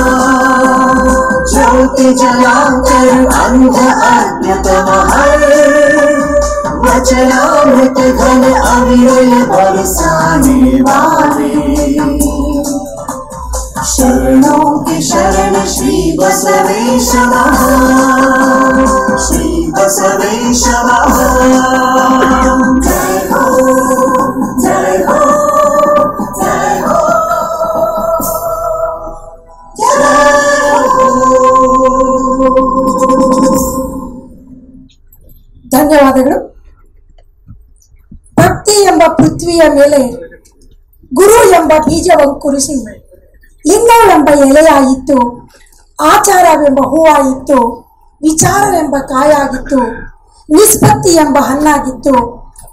ज्योति जलाकर अंध अज्ञतम हर, वचनामृत घन अविरल बरसाने वाले, शरणों के शरण श्री बसवेश महा, श्री बसवेश महा। जय हो जय हो जय हो जय हो। ಧನ್ಯವಾದಗಳು. ಭಕ್ತಿ ಎಂಬ ಪೃಥ್ವಿಯ ಮೇಲೆ ಗುರು ಎಂಬ ಬೀಜವಂಕುರಿಸಿ, ಲಿಂಗವೆಂಬ ಎಲೆಯಾಯಿತು, ಆಚಾರವೆಂಬ ಹೂವಾಯಿತು, ವಿಚಾರವೆಂಬ ಕಾಯ ಆಗಿತ್ತು, ನಿಷ್ಪತ್ತಿ ಎಂಬ ಹಣ್ಣಾಗಿತ್ತು.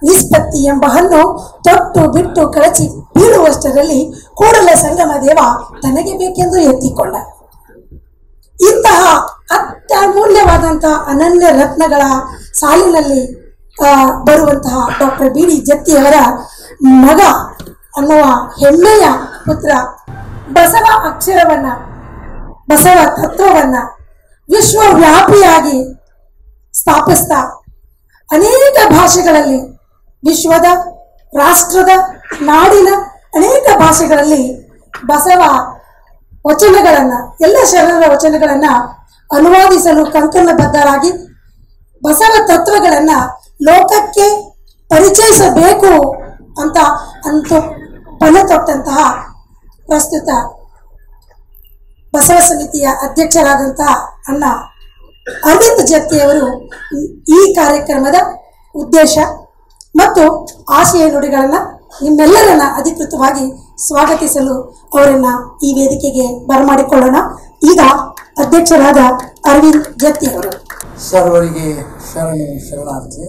ನಿಷ್ಪತ್ತಿ ಎಂಬ ಹಣ್ಣು ತೊಟ್ಟು ಬಿಟ್ಟು ಕಳಚಿ ಬೀಳುವಷ್ಟರಲ್ಲಿ ಕೂಡಲ ಸಂಗಮ ದೇವ ತನಗೆ ಬೇಕೆಂದು ಎತ್ತಿಕೊಂಡ. ಇಂತಹ ಅತ್ಯಮೂಲ್ಯವಾದಂತಹ ಅನನ್ಯ ರತ್ನಗಳ ಸಾಲಿನಲ್ಲಿ ಬರುವಂತಹ ಡಾಕ್ಟರ್ ಬಿ ಡಿ ಜತ್ತಿಯವರ ಮಗ ಅನ್ನುವ ಹೆಮ್ಮೆಯ ಪುತ್ರ ಬಸವ ಅಕ್ಷರವನ್ನ, ಬಸವ ತತ್ವವನ್ನ ವಿಶ್ವವ್ಯಾಪಿಯಾಗಿ ಸ್ಥಾಪಿಸ್ತಾ ಅನೇಕ ಭಾಷೆಗಳಲ್ಲಿ, ವಿಶ್ವದ, ರಾಷ್ಟ್ರದ, ನಾಡಿನ ಅನೇಕ ಭಾಷೆಗಳಲ್ಲಿ ಬಸವ ವಚನಗಳನ್ನು, ಎಲ್ಲ ಶರಣರ ವಚನಗಳನ್ನು ಅನುವಾದಿಸಲು ಕಂಕಣಬದ್ಧರಾಗಿ ಬಸವ ತತ್ವಗಳನ್ನು ಲೋಕಕ್ಕೆ ಪರಿಚಯಿಸಬೇಕು ಅಂತೂ ಪಣ ತೊಟ್ಟಂತಹ ಪ್ರಸ್ತುತ ಬಸವ ಸಮಿತಿಯ ಅಧ್ಯಕ್ಷರಾದಂತಹ ಅಣ್ಣ ಅರವಿಂದ್ ಜತ್ತಿಯವರು ಈ ಕಾರ್ಯಕ್ರಮದ ಉದ್ದೇಶ ಮತ್ತು ಆಶಯ ನುಡಿಗಳನ್ನು ನಿಮ್ಮೆಲ್ಲರನ್ನ ಅಧಿಕೃತವಾಗಿ ಸ್ವಾಗತಿಸಲು ಅವರನ್ನ ಈ ವೇದಿಕೆಗೆ ಬರಮಾಡಿಕೊಳ್ಳೋಣ. ಈಗ ಅಧ್ಯಕ್ಷರಾದ ಅರವಿಂದ್ ಜತ್ತಿಯವರು. ಸರ್ವರಿಗೆ ಶರಣಾರ್ಥಿ.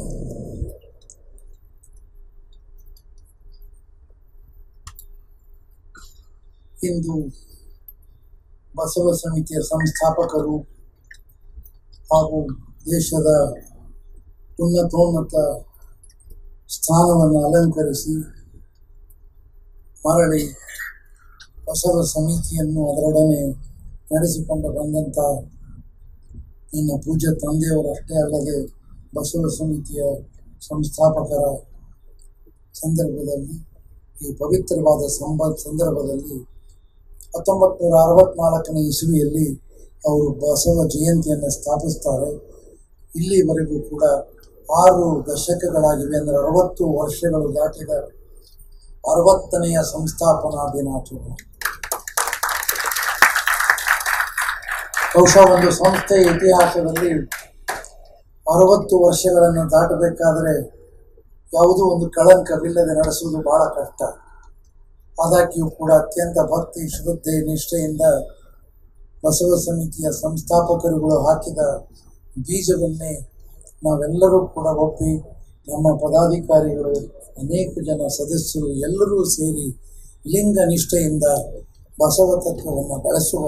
ಇಂದು ಬಸವ ಸಮಿತಿಯ ಸಂಸ್ಥಾಪಕರು ಹಾಗೂ ದೇಶದ ಉನ್ನತೋನ್ನತ ಸ್ಥಾನವನ್ನು ಅಲಂಕರಿಸಿ ಮರಳಿ ಬಸವ ಸಮಿತಿಯನ್ನು ಅದರೊಡನೆ ನಡೆಸಿಕೊಂಡು ಬಂದಂಥ ನನ್ನ ಪೂಜ್ಯ ತಂದೆಯವರಷ್ಟೇ ಅಲ್ಲದೆ ಬಸವ ಸಮಿತಿಯ ಸಂಸ್ಥಾಪಕರ ಸಂದರ್ಭದಲ್ಲಿ, ಈ ಪವಿತ್ರವಾದ ಸಂದರ್ಭದಲ್ಲಿ 1964ನೇ ಇಸವಿಯಲ್ಲಿ ಅವರು ಬಸವ ಜಯಂತಿಯನ್ನು ಸ್ಥಾಪಿಸ್ತಾರೆ. ಇಲ್ಲಿವರೆಗೂ ಕೂಡ 6 ದಶಕಗಳಾಗಿವೆ. ಅಂದರೆ 60 ವರ್ಷಗಳು ದಾಟಿದ 60ನೆಯ ಸಂಸ್ಥಾಪನಾ ದಿನಾಚರಣೆ. ಬಹುಶಃ ಒಂದು ಸಂಸ್ಥೆಯ ಇತಿಹಾಸದಲ್ಲಿ 60 ವರ್ಷಗಳನ್ನು ದಾಟಬೇಕಾದರೆ ಯಾವುದೋ ಒಂದು ಕಳಂಕವಿಲ್ಲದೆ ನಡೆಸುವುದು ಬಹಳ ಕಷ್ಟ. ಆದಾಗ್ಯೂ ಕೂಡ ಅತ್ಯಂತ ಭಕ್ತಿ, ಶ್ರದ್ಧೆ, ನಿಷ್ಠೆಯಿಂದ ಬಸವ ಸಮಿತಿಯ ಸಂಸ್ಥಾಪಕರುಗಳು ಹಾಕಿದ ಬೀಜವನ್ನೇ ನಾವೆಲ್ಲರೂ ಕೂಡ ಒಪ್ಪಿ, ನಮ್ಮ ಪದಾಧಿಕಾರಿಗಳು, ಅನೇಕ ಜನ ಸದಸ್ಯರು ಎಲ್ಲರೂ ಸೇರಿ ಲಿಂಗ ನಿಷ್ಠೆಯಿಂದ ಬಸವ ತತ್ವವನ್ನು ಬೆಳೆಸುವ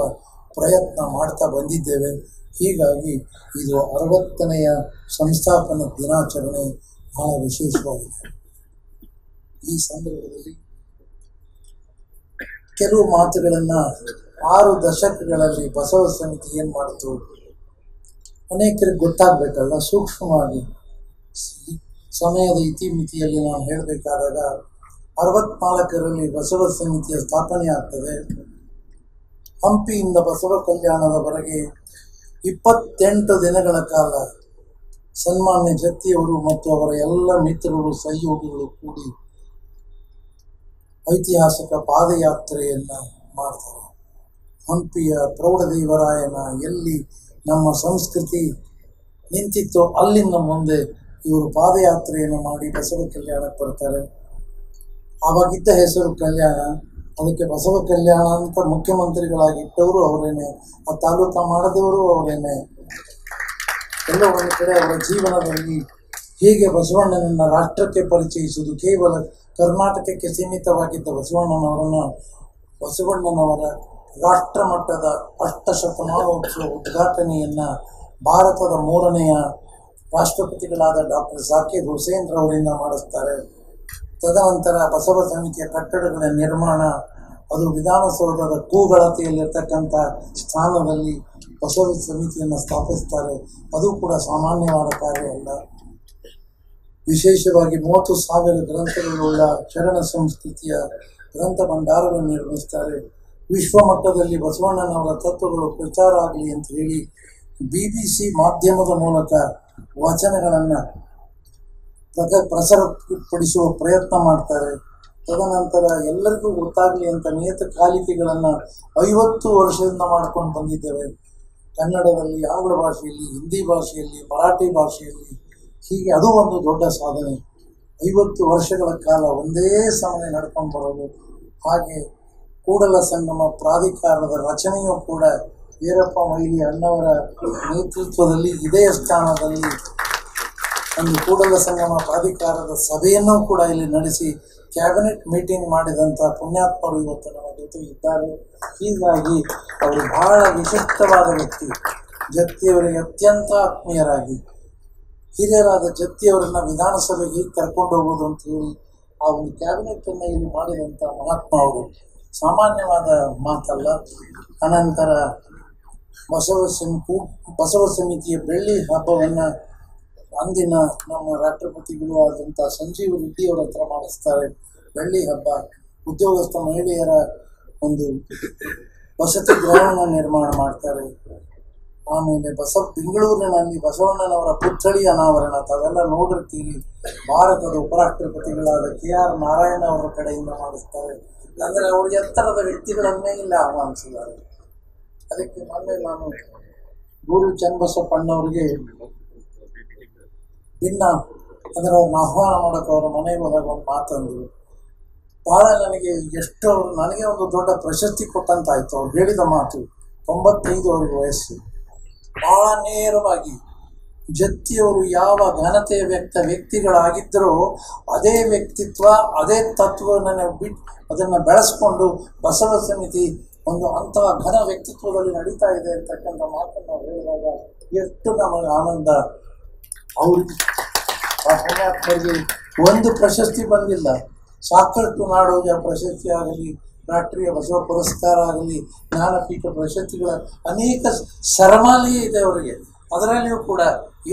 ಪ್ರಯತ್ನ ಮಾಡ್ತಾ ಬಂದಿದ್ದೇವೆ. ಹೀಗಾಗಿ ಇದು 60ನೆಯ ಸಂಸ್ಥಾಪನಾ ದಿನಾಚರಣೆ ಬಹಳ ವಿಶೇಷವಾಗಿದೆ. ಈ ಸಂದರ್ಭದಲ್ಲಿ ಕೆಲವು ಮಾತುಗಳನ್ನು 6 ದಶಕಗಳಲ್ಲಿ ಬಸವ ಸಮಿತಿ ಏನು ಮಾಡಿತು ಅನೇಕರಿಗೆ ಗೊತ್ತಾಗಬೇಕಲ್ಲ. ಸೂಕ್ಷ್ಮವಾಗಿ ಸಮಯದ ಇತಿಮಿತಿಯಲ್ಲಿ ನಾನು ಹೇಳಬೇಕಾದಾಗ 64ರಲ್ಲಿ ಬಸವ ಸಮಿತಿಯ ಸ್ಥಾಪನೆ ಆಗ್ತದೆ. ಹಂಪಿಯಿಂದ ಬಸವ ಕಲ್ಯಾಣದವರೆಗೆ 28 ದಿನಗಳ ಕಾಲ ಸನ್ಮಾನ್ಯ ಜತ್ತಿಯವರು ಮತ್ತು ಅವರ ಎಲ್ಲ ಮಿತ್ರರು, ಸಹಯೋಗಿಗಳು ಕೂಡಿ ಐತಿಹಾಸಿಕ ಪಾದಯಾತ್ರೆಯನ್ನು ಮಾಡ್ತಾರೆ. ಹಂಪಿಯ ಪ್ರೌಢದೇವರಾಯನ ಎಲ್ಲಿ ನಮ್ಮ ಸಂಸ್ಕೃತಿ ನಿಂತಿತ್ತೋ ಅಲ್ಲಿಂದ ಮುಂದೆ ಇವರು ಪಾದಯಾತ್ರೆಯನ್ನು ಮಾಡಿ ಬಸವ ಕಲ್ಯಾಣಕ್ಕೆ ಬರ್ತಾರೆ. ಆವಾಗಿದ್ದ ಹೆಸರು ಕಲ್ಯಾಣ, ಅದಕ್ಕೆ ಬಸವ ಕಲ್ಯಾಣ ಅಂತ ಮುಖ್ಯಮಂತ್ರಿಗಳಾಗಿಟ್ಟವರು ಅವರೇನೆ, ಆ ತಾಲೂಕು ಮಾಡಿದವರು ಅವರೇನೆ. ಎಲ್ಲ ಒಂದು ಕಡೆ ಅವರ ಜೀವನದಲ್ಲಿ ಹೇಗೆ ಬಸವಣ್ಣನನ್ನು ರಾಷ್ಟ್ರಕ್ಕೆ ಪರಿಚಯಿಸುವುದು, ಕೇವಲ ಕರ್ನಾಟಕಕ್ಕೆ ಸೀಮಿತವಾಗಿದ್ದ ಬಸವಣ್ಣನವರ ರಾಷ್ಟ್ರ ಮಟ್ಟದ ಅಷ್ಟಶತಮಾನೋತ್ಸವ ಉದ್ಘಾಟನೆಯನ್ನು ಭಾರತದ 3ನೆಯ ರಾಷ್ಟ್ರಪತಿಗಳಾದ ಡಾಕ್ಟರ್ ಝಾಕಿರ್ ಹುಸೇನ್ ರವರಿಂದ ಮಾಡಿಸ್ತಾರೆ. ತದನಂತರ ಬಸವ ಸಮಿತಿಯ ಕಟ್ಟಡಗಳ ನಿರ್ಮಾಣ, ಅದು ವಿಧಾನಸೌಧದ ಕೂಗಳತೆಯಲ್ಲಿರ್ತಕ್ಕಂಥ ಸ್ಥಾನದಲ್ಲಿ ಬಸವ ಸಮಿತಿಯನ್ನು ಸ್ಥಾಪಿಸ್ತಾರೆ. ಅದು ಕೂಡ ಸಾಮಾನ್ಯವಾದ ಕಾರ್ಯ ಅಲ್ಲ. ವಿಶೇಷವಾಗಿ 30,000 ಗ್ರಂಥಗಳುಳ್ಳ ಶರಣ ಸಂಸ್ಕೃತಿಯ ಗ್ರಂಥ ಭಂಡಾರವನ್ನು ನಿರ್ಮಿಸ್ತಾರೆ. ವಿಶ್ವಮಟ್ಟದಲ್ಲಿ ಬಸವಣ್ಣನವರ ತತ್ವಗಳು ಪ್ರಚಾರ ಆಗಲಿ ಅಂತ ಹೇಳಿ BBC ಮಾಧ್ಯಮದ ಮೂಲಕ ವಚನಗಳನ್ನು ಪ್ರಸಾರಪಡಿಸುವ ಪ್ರಯತ್ನ ಮಾಡ್ತಾರೆ. ತದನಂತರ ಎಲ್ಲರಿಗೂ ಗೊತ್ತಾಗಲಿ ಅಂತ ನಿಯತಕಾಲಿಕೆಗಳನ್ನು 50 ವರ್ಷದಿಂದ ಮಾಡ್ಕೊಂಡು ಬಂದಿದ್ದೇವೆ. ಕನ್ನಡದಲ್ಲಿ, ಆಂಗ್ಲ ಭಾಷೆಯಲ್ಲಿ, ಹಿಂದಿ ಭಾಷೆಯಲ್ಲಿ, ಮರಾಠಿ ಭಾಷೆಯಲ್ಲಿ, ಹೀಗೆ ಅದು ಒಂದು ದೊಡ್ಡ ಸಾಧನೆ. 50 ವರ್ಷಗಳ ಕಾಲ ಒಂದೇ ಸಮಯ ನಡ್ಕೊಂಡು ಬರೋದು. ಹಾಗೆ ಕೂಡಲ ಸಂಗಮ ಪ್ರಾಧಿಕಾರದ ರಚನೆಯೂ ಕೂಡ ವೀರಪ್ಪ ಮೊಯ್ಲಿ ಅಣ್ಣವರ ನೇತೃತ್ವದಲ್ಲಿ ಇದೇ ಸ್ಥಾನದಲ್ಲಿ ಒಂದು ಕೂಡಲ ಸಂಗಮ ಪ್ರಾಧಿಕಾರದ ಸಭೆಯನ್ನು ಕೂಡ ಇಲ್ಲಿ ನಡೆಸಿ ಕ್ಯಾಬಿನೆಟ್ ಮೀಟಿಂಗ್ ಮಾಡಿದಂಥ ಪುಣ್ಯಾತ್ಮರು ಇವತ್ತು ನಮ್ಮ ಜೊತೆ ಇದ್ದಾರೆ. ಹೀಗಾಗಿ ಅವರು ಬಹಳ ವಿಶಿಷ್ಟವಾದ ವ್ಯಕ್ತಿ. ಜತ್ತಿಯವರಿಗೆ ಅತ್ಯಂತ ಆತ್ಮೀಯರಾಗಿ ಹಿರಿಯರಾದ ಜತ್ತಿಯವರನ್ನ ವಿಧಾನಸಭೆಗೆ ಕರ್ಕೊಂಡು ಹೋಗೋದು ಅಂತ ಹೇಳಿ ಆ ಒಂದು ಕ್ಯಾಬಿನೆಟನ್ನು ಇಲ್ಲಿ ಮಾಡಿದಂಥ ಮಹಾತ್ಮ ಅವರು ಸಾಮಾನ್ಯವಾದ ಮಾತಲ್ಲ. ಅನಂತರ ಬಸವ ಸಮಿತಿಯ ಬೆಳ್ಳಿ ಹಬ್ಬವನ್ನು ಅಂದಿನ ನಮ್ಮ ರಾಷ್ಟ್ರಪತಿಗಳು ಆದಂಥ ಸಂಜೀವ್ ರೆಡ್ಡಿಯವರ ಹತ್ರ ಮಾಡಿಸ್ತಾರೆ. ಬೆಳ್ಳಿ ಹಬ್ಬ, ಉದ್ಯೋಗಸ್ಥ ಮಹಿಳೆಯರ ಒಂದು ವಸತಿ ಗೃಹವನ್ನು ನಿರ್ಮಾಣ ಮಾಡ್ತಾರೆ. ಆಮೇಲೆ ಬೆಂಗಳೂರಿನಲ್ಲಿ ಬಸವಣ್ಣನವರ ಪುತ್ಥಳಿ ಅನಾವರಣ ತಾವೆಲ್ಲ ನೋಡಿರ್ತೀರಿ. ಭಾರತದ ಉಪರಾಷ್ಟ್ರಪತಿಗಳಾದ KR ನಾರಾಯಣ ಅವರ ಕಡೆಯಿಂದ ಮಾಡಿಸ್ತಾರೆ. ಅಂದರೆ ಅವರು ಎತ್ತರದ ವ್ಯಕ್ತಿಗಳನ್ನೇ ಇಲ್ಲಿ ಆಹ್ವಾನಿಸಿದ್ದಾರೆ. ಅದಕ್ಕೆ ಮೊನ್ನೆ ನಾನು ಗುರು ಚನ್ನಬಸಪ್ಪಣ್ಣವ್ರಿಗೆ ಭಿನ್ನ ಅದರ ಆಹ್ವಾನ ಮಾಡೋಕೆ ಅವರ ಮನೆಗೆ ಹೋದಾಗ ಒಂದು ಮಾತಂದರು. ಭಾಳ ನನಗೆ ನನಗೆ ಒಂದು ದೊಡ್ಡ ಪ್ರಶಸ್ತಿ ಕೊಟ್ಟಂತಾಯಿತು. ಅವ್ರು ಹೇಳಿದ ಮಾತು 95 ಅವ್ರಿಗೆ ವಯಸ್ಸು. ಭಾಳ ನೇರವಾಗಿ ಜತ್ತಿಯವರು ಯಾವ ಘನತೆಯ ವ್ಯಕ್ತಿಗಳಾಗಿದ್ದರೋ ಅದೇ ವ್ಯಕ್ತಿತ್ವ, ಅದೇ ತತ್ವವನ್ನು ಅದನ್ನು ಬೆಳೆಸ್ಕೊಂಡು ಬಸವ ಸಮಿತಿ ಒಂದು ಅಂತಹ ಘನ ವ್ಯಕ್ತಿತ್ವದಲ್ಲಿ ನಡೀತಾ ಇದೆ ಅಂತಕ್ಕಂಥ ಮಾತನ್ನು ಹೇಳಿದಾಗ ಎಷ್ಟು ನಮಗೆ ಆನಂದ. ಅವ್ರಿಗೆ ಆ ಪುಣ್ಯಾತ್ಮರಿಗೆ ಒಂದು ಪ್ರಶಸ್ತಿ ಬಂದಿಲ್ಲ. ಸಾಕಷ್ಟು ನಾಡೋಜ ಪ್ರಶಸ್ತಿ ಆಗಲಿ, ರಾಷ್ಟ್ರೀಯ ಬಸವ ಪುರಸ್ಕಾರ ಆಗಲಿ, ಜ್ಞಾನಪೀಠ ಪ್ರಶಸ್ತಿಗಳ ಅನೇಕ ಸರಮಾಲಿ ಇದೆ ಅವರಿಗೆ. ಅದರಲ್ಲಿಯೂ ಕೂಡ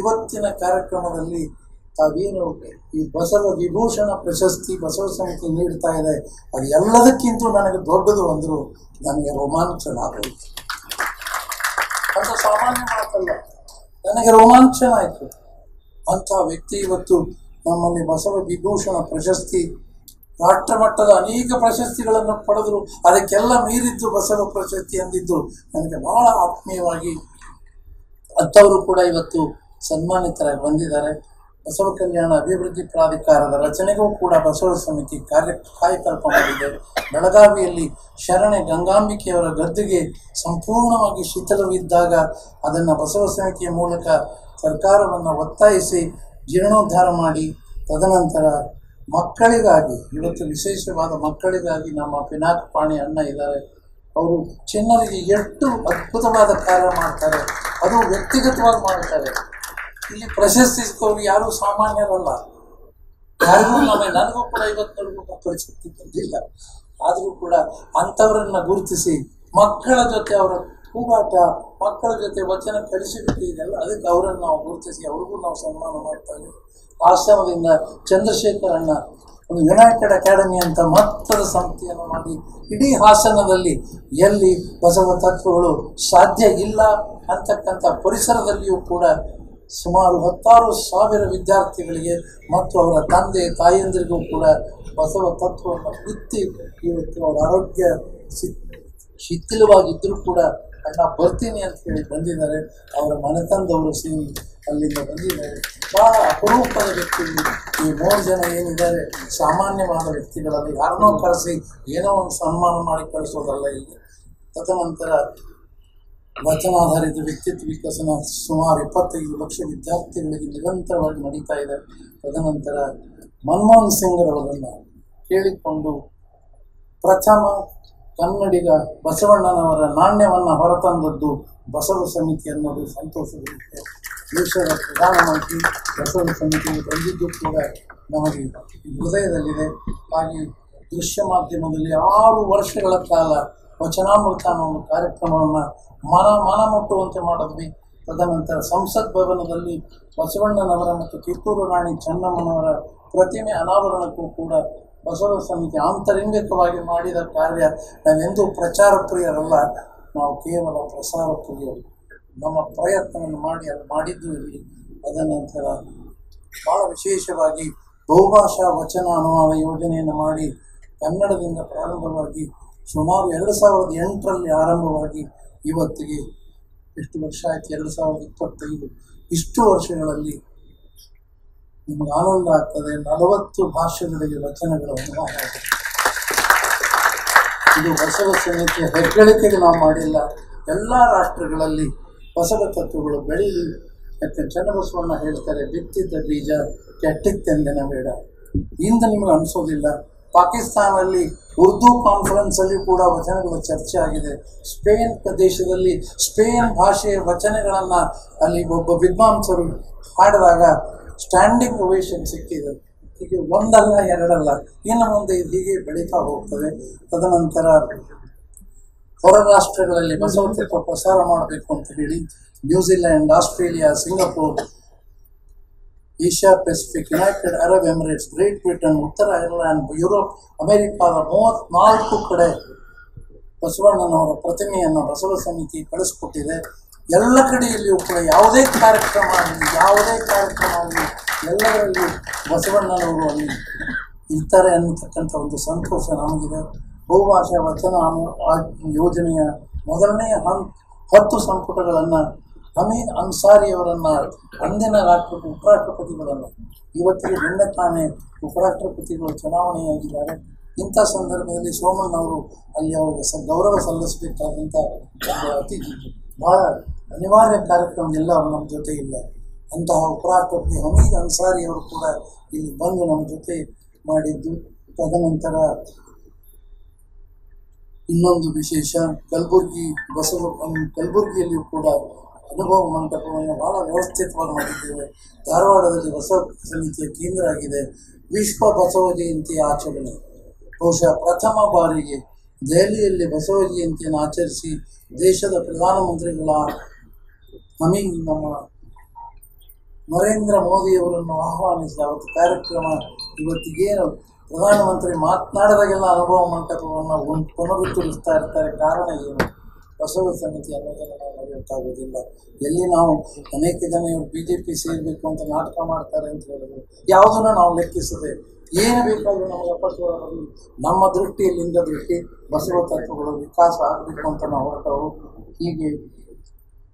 ಇವತ್ತಿನ ಕಾರ್ಯಕ್ರಮದಲ್ಲಿ ತಾವೇನು ಈ ಬಸವ ವಿಭೂಷಣ ಪ್ರಶಸ್ತಿ ಬಸವ ಸಮಿತಿ ನೀಡ್ತಾ ಇದೆ, ಅದು ಎಲ್ಲದಕ್ಕಿಂತ ನನಗೆ ದೊಡ್ಡದು ಅಂದರು ನನಗೆ ರೋಮಾಂಚನ ಆಗೋಯ್ತು. ಅಂತ ಸಾಮಾನ್ಯ ಮಾತಲ್ಲ, ನನಗೆ ರೋಮಾಂಚನ ಆಯಿತು. ಅಂಥ ವ್ಯಕ್ತಿ ಇವತ್ತು ನಮ್ಮಲ್ಲಿ ಬಸವ ವಿಭೂಷಣ ಪ್ರಶಸ್ತಿ, ರಾಷ್ಟ್ರಮಟ್ಟದ ಅನೇಕ ಪ್ರಶಸ್ತಿಗಳನ್ನು ಪಡೆದರು. ಅದಕ್ಕೆಲ್ಲ ಮೀರಿದ್ದು ಬಸವ ಪ್ರಶಸ್ತಿ ಅಂದಿದ್ದು ನನಗೆ ಬಹಳ ಆತ್ಮೀಯವಾಗಿ ಅಂಥವರು ಕೂಡ ಇವತ್ತು ಸನ್ಮಾನಿತರಾಗಿ ಬಂದಿದ್ದಾರೆ. ಬಸವ ಕಲ್ಯಾಣ ಅಭಿವೃದ್ಧಿ ಪ್ರಾಧಿಕಾರದ ರಚನೆಗೂ ಕೂಡ ಬಸವ ಸಮಿತಿ ಕಾಯಕಲ್ಪ ಮಾಡಿದೆ. ಬೆಳಗಾವಿಯಲ್ಲಿ ಶರಣೆ ಗಂಗಾಂಬಿಕೆಯವರ ಗದ್ದುಗೆ ಸಂಪೂರ್ಣವಾಗಿ ಶಿಥಿಲವಿದ್ದಾಗ ಅದನ್ನು ಬಸವ ಸಮಿತಿಯ ಮೂಲಕ ಸರ್ಕಾರವನ್ನು ಒತ್ತಾಯಿಸಿ ಜೀರ್ಣೋದ್ಧಾರ ಮಾಡಿ, ತದನಂತರ ಮಕ್ಕಳಿಗಾಗಿ ಇವತ್ತು ವಿಶೇಷವಾದ ಮಕ್ಕಳಿಗಾಗಿ ನಮ್ಮ ಪಿನಾಕ ಪಾಣಿ ಅಣ್ಣ ಇದ್ದಾರೆ. ಅವರು ಚಿನ್ನರಿಗೆ ಎಷ್ಟು ಅದ್ಭುತವಾದ ಕಾರ್ಯ ಮಾಡ್ತಾರೆ, ಅದು ವ್ಯಕ್ತಿಗತವಾಗಿ ಮಾಡ್ತಾರೆ. ಇಲ್ಲಿ ಪ್ರಶಸ್ತಿ ಸಿಕ್ಕವರು ಯಾರೂ ಸಾಮಾನ್ಯರಲ್ಲ. ಯಾರಿಗೂ ನನಗೂ ಕೂಡ ಇವತ್ತಿನವರೆಗೂ ಪ್ರಶಸ್ತಿ ಬಂದಿಲ್ಲ. ಆದರೂ ಕೂಡ ಅಂಥವರನ್ನು ಗುರುತಿಸಿ ಮಕ್ಕಳ ಜೊತೆ ಅವರ ಕೂಗಾಟ, ಮಕ್ಕಳ ಜೊತೆ ವಚನ ಕಲಿಸಿಬಿಟ್ಟು ಇದೆಲ್ಲ, ಅದಕ್ಕೆ ಅವರನ್ನು ನಾವು ಗುರುತಿಸಿ ಅವ್ರಿಗೂ ನಾವು ಸನ್ಮಾನ ಮಾಡ್ತಾ ಇದ್ದೀವಿ. ಆಶ್ರಮದಿಂದ ಚಂದ್ರಶೇಖರ್ ಅಣ್ಣ ಒಂದು ಯುನೈಟೆಡ್ ಅಕಾಡೆಮಿ ಅಂತ ಮತ್ತದ ಸಂಸ್ಥೆಯನ್ನು ಮಾಡಿ ಇಡೀ ಹಾಸನದಲ್ಲಿ ಎಲ್ಲಿ ಬಸವ ತತ್ವಗಳು ಸಾಧ್ಯ ಇಲ್ಲ ಅಂತಕ್ಕಂಥ ಪರಿಸರದಲ್ಲಿಯೂ ಕೂಡ ಸುಮಾರು 16,000 ವಿದ್ಯಾರ್ಥಿಗಳಿಗೆ ಮತ್ತು ಅವರ ತಂದೆ ತಾಯಿಯಂದಿರಿಗೂ ಕೂಡ ಬಸವ ತತ್ವವನ್ನು ಬಿತ್ತಿ ಇವತ್ತು ಅವರ ಆರೋಗ್ಯ ಶಿಥಿಲವಾಗಿದ್ದರೂ ಕೂಡ ಅಣ್ಣ ಬರ್ತೀನಿ ಅಂತ ಹೇಳಿ ಬಂದಿದ್ದಾರೆ. ಅವರ ಮನೆತಂದವರು ಸೇರಿ ಅಲ್ಲಿಂದ ಬಂದಿದ್ದಾರೆ. ಭಾಳ ಅಪರೂಪದ ವ್ಯಕ್ತಿಗಳು ಈ 3 ಜನ ಏನಿದ್ದಾರೆ ಸಾಮಾನ್ಯವಾದ ವ್ಯಕ್ತಿಗಳಲ್ಲಿ ಯಾರನ್ನೋ ಕರೆಸಿ ಏನೋ ಒಂದು ಸನ್ಮಾನ ಮಾಡಿ ಕಳಿಸೋದಲ್ಲ. ಇಲ್ಲಿ ತದನಂತರ ವಚನಾಧಾರಿತ ವ್ಯಕ್ತಿತ್ವ ವಿಕಸನ ಸುಮಾರು 25 ಲಕ್ಷ ವಿದ್ಯಾರ್ಥಿಗಳಿಗೆ ನಿರಂತರವಾಗಿ ನಡೀತಾ ಇದೆ. ತದನಂತರ ಮನಮೋಹನ್ ಸಿಂಗ್ರವರನ್ನು ಕೇಳಿಕೊಂಡು ಪ್ರಥಮ ಕನ್ನಡಿಗ ಬಸವಣ್ಣನವರ ನಾಣ್ಯವನ್ನು ಹೊರತಂದದ್ದು ಬಸವ ಸಮಿತಿ ಅನ್ನೋದು ಸಂತೋಷದ ವಿಷಯ. ದೇಶದ ಪ್ರಧಾನಮಂತ್ರಿ ಬಸವ ಸಮಿತಿಗೆ ಬಂದಿದ್ದು ಕೂಡ ನಮಗೆ ಹೃದಯದಲ್ಲಿದೆ. ಹಾಗೆ ದೃಶ್ಯ ಮಾಧ್ಯಮದಲ್ಲಿ 6 ವರ್ಷಗಳ ಕಾಲ ವಚನಾಮೃತ ಅನ್ನೋ ಒಂದು ಕಾರ್ಯಕ್ರಮವನ್ನು ಮನ ಮುಟ್ಟುವಂತೆ ಮಾಡಿದ್ವಿ. ತದನಂತರ ಸಂಸತ್ ಭವನದಲ್ಲಿ ಬಸವಣ್ಣನವರ ಮತ್ತು ಕಿತ್ತೂರು ರಾಣಿ ಚೆನ್ನಮ್ಮನವರ ಪ್ರತಿಮೆ ಅನಾವರಣಕ್ಕೂ ಕೂಡ ಬಸವ ಸಮಿತಿ ಆಂತರಂಗಿಕವಾಗಿ ಮಾಡಿದ ಕಾರ್ಯ. ನಾವೆಂದೂ ಪ್ರಚಾರ ಪ್ರಿಯರಲ್ಲ, ನಾವು ಕೇವಲ ಪ್ರಸಾರ ಪ್ರಿಯರು. ನಮ್ಮ ಪ್ರಯತ್ನವನ್ನು ಮಾಡಿ ಅದು ಮಾಡಿದ್ದು ಇಲ್ಲಿ. ಅದನಂತರ ಭಾಳ ವಿಶೇಷವಾಗಿ ಬಹುಭಾಷಾ ವಚನ ಅನುವಾದ ಯೋಜನೆಯನ್ನು ಮಾಡಿ ಕನ್ನಡದಿಂದ ಪ್ರಾರಂಭವಾಗಿ ಸುಮಾರು 2008ರಲ್ಲಿ ಆರಂಭವಾಗಿ ಇವತ್ತಿಗೆ ಎಷ್ಟು ವರ್ಷ ಆಯಿತು? 2025. ಇಷ್ಟು ವರ್ಷಗಳಲ್ಲಿ ನಿಮಗೆ ಆನಂದ ಆಗ್ತದೆ. 40 ಭಾಷೆಗಳಿಗೆ ವಚನಗಳ ಅನುವಾದ ಆಗಿದೆ. ಇದು ಬಸವ ಸಮಿತಿಯ ಹೆಗ್ಗಳಿಕೆಗೆ ನಾವು ಮಾಡಿಲ್ಲ, ಎಲ್ಲ ರಾಷ್ಟ್ರಗಳಲ್ಲಿ ಬಸವ ತತ್ವಗಳು ಬೆಳೀಲಿ. ಯಾಕೆ ಚನ್ನಬಸವಣ್ಣ ಹೇಳ್ತಾರೆ, ಬಿತ್ತಿದ್ದ ಬೀಜ ಕೆಟ್ಟಿತ್ತೆಂದಿನ ಬೇಡ. ಇಂದು ನಿಮಗೆ ಅನಿಸೋದಿಲ್ಲ, ಪಾಕಿಸ್ತಾನದಲ್ಲಿ ಉರ್ದು ಕಾನ್ಫರೆನ್ಸಲ್ಲಿ ಕೂಡ ವಚನಗಳ ಚರ್ಚೆ ಆಗಿದೆ. ಸ್ಪೇನ್ ದೇಶದಲ್ಲಿ ಸ್ಪೇನ್ ಭಾಷೆಯ ವಚನಗಳನ್ನು ಅಲ್ಲಿ ಒಬ್ಬ ವಿದ್ವಾಂಸರು ಹಾಡಿದಾಗ ಸ್ಟ್ಯಾಂಡಿಂಗ್ ಒವೇಷನ್ ಸಿಕ್ಕಿದೆ. ಹೀಗೆ ಒಂದಲ್ಲ ಎರಡಲ್ಲ, ಇನ್ನು ಮುಂದೆ ಹೀಗೆ ಬೆಳೀತಾ ಹೋಗ್ತದೆ. ತದನಂತರ ಹೊರ ರಾಷ್ಟ್ರಗಳಲ್ಲಿ ಬಸವ ತತ್ವ ಪ್ರಸಾರ ಮಾಡಬೇಕು ಅಂತ ಹೇಳಿ New Zealand, Australia, Singapore, Asia Pacific, United Arab Emirates, great Britain, ಉತ್ತರ ಐರ್ಲ್ಯಾಂಡ್, ಯುರೋಪ್, ಅಮೆರಿಕಾದ 34 ಕಡೆ ಬಸವಣ್ಣನವರ ಪ್ರತಿಮೆಯನ್ನು ಬಸವ ಸಮಿತಿ ಕಳಿಸ್ಕೊಟ್ಟಿದೆ. ಎಲ್ಲ ಕಡೆಯಲ್ಲಿಯೂ ಕೂಡ ಯಾವುದೇ ಕಾರ್ಯಕ್ರಮ ಆಗಲಿ ಎಲ್ಲದರಲ್ಲಿ ಬಸವಣ್ಣನವರು ಅಲ್ಲಿ ಇರ್ತಾರೆ ಅನ್ನತಕ್ಕಂಥ ಒಂದು ಸಂತೋಷ ನಮಗಿದೆ. ಬಹುಭಾಷಾ ವಚನ ಯೋಜನೆಯ ಮೊದಲನೆಯ 10 ಸಂಪುಟಗಳನ್ನು ಹಮೀದ್ ಅನ್ಸಾರಿಯವರನ್ನು, ಅಂದಿನ ಉಪರಾಷ್ಟ್ರಪತಿಗಳನ್ನು, ಇವತ್ತಿಗೆ ನಿನ್ನೆ ತಾನೇ ಉಪರಾಷ್ಟ್ರಪತಿಗಳು ಚುನಾವಣೆಯಾಗಿದ್ದಾರೆ. ಇಂಥ ಸಂದರ್ಭದಲ್ಲಿ ಸೋಮಣ್ಣವರು ಅಲ್ಲಿ ಅವರಿಗೆ ಗೌರವ ಸಲ್ಲಿಸಬೇಕಾದಂಥ ಅತಿ ಬಹಳ ಅನಿವಾರ್ಯ ಕಾರ್ಯಕ್ರಮವೆಲ್ಲ ಅವರು ನಮ್ಮ ಜೊತೆ ಇಲ್ಲ. ಅಂತಹ ಉಪರಾಷ್ಟ್ರಪತಿ ಹಮೀದ್ ಅನ್ಸಾರಿಯವರು ಕೂಡ ಇಲ್ಲಿ ಬಂದು ನಮ್ಮ ಜೊತೆ ಮಾಡಿದ್ದು. ತದನಂತರ ಇನ್ನೊಂದು ವಿಶೇಷ, ಕಲಬುರಗಿಯಲ್ಲಿಯೂ ಕೂಡ ಅನುಭವ ಮಂಟಪವನ್ನು ಬಹಳ ವ್ಯವಸ್ಥಿತವಾಗಿ ಮಾಡಿದ್ದೇವೆ. ಧಾರವಾಡದಲ್ಲಿ ಬಸವ ಸಮಿತಿಯ ಕೇಂದ್ರ ಆಗಿದೆ. ವಿಶ್ವ ಬಸವ ಜಯಂತಿ ಆಚರಣೆ ಬಹುಶಃ ಪ್ರಥಮ ಬಾರಿಗೆ ದೆಹಲಿಯಲ್ಲಿ ಬಸವ ಜಯಂತಿಯನ್ನು ಆಚರಿಸಿ ದೇಶದ ಪ್ರಧಾನಮಂತ್ರಿಗಳ ನಮ್ಮ ನರೇಂದ್ರ ಮೋದಿಯವರನ್ನು ಆಹ್ವಾನಿಸಿ ಅವತ್ತು ಕಾರ್ಯಕ್ರಮ ಇವತ್ತಿಗೇನು ಪ್ರಧಾನಮಂತ್ರಿ ಮಾತನಾಡಿದಾಗೆಲ್ಲ ಅನುಭವ ಮಂಟಪವನ್ನು ಪುನರುತ್ತರಿಸ್ತಾ ಇರ್ತಾರೆ. ಕಾರಣ ಏನು? ಬಸವ ಸಮಿತಿ ಅನ್ನೋದನ್ನು ನಾವು ಮರೆಯೋಕ್ಕಾಗೋದಿಲ್ಲ. ಎಲ್ಲಿ ನಾವು ಅನೇಕ ಜನ BJP ಸೇರಬೇಕು ಅಂತ ನಾಟಕ ಮಾಡ್ತಾರೆ ಅಂತ ಹೇಳಿದ್ರು, ಯಾವುದನ್ನು ನಾವು ಲೆಕ್ಕಿಸದೆ ಏನು ಬೇಕಾದರೂ ನಮಗೆ ಅಪಸ್ವರ ಬರಲಿ, ನಮ್ಮ ದೃಷ್ಟಿಯಲ್ಲಿ ಲಿಂಗ ದೃಷ್ಟಿ ಬಸವ ತತ್ವಗಳು ವಿಕಾಸ ಆಗಬೇಕು ಅಂತ ನಾವು ಹೊರಟವರು. ಹೀಗೆ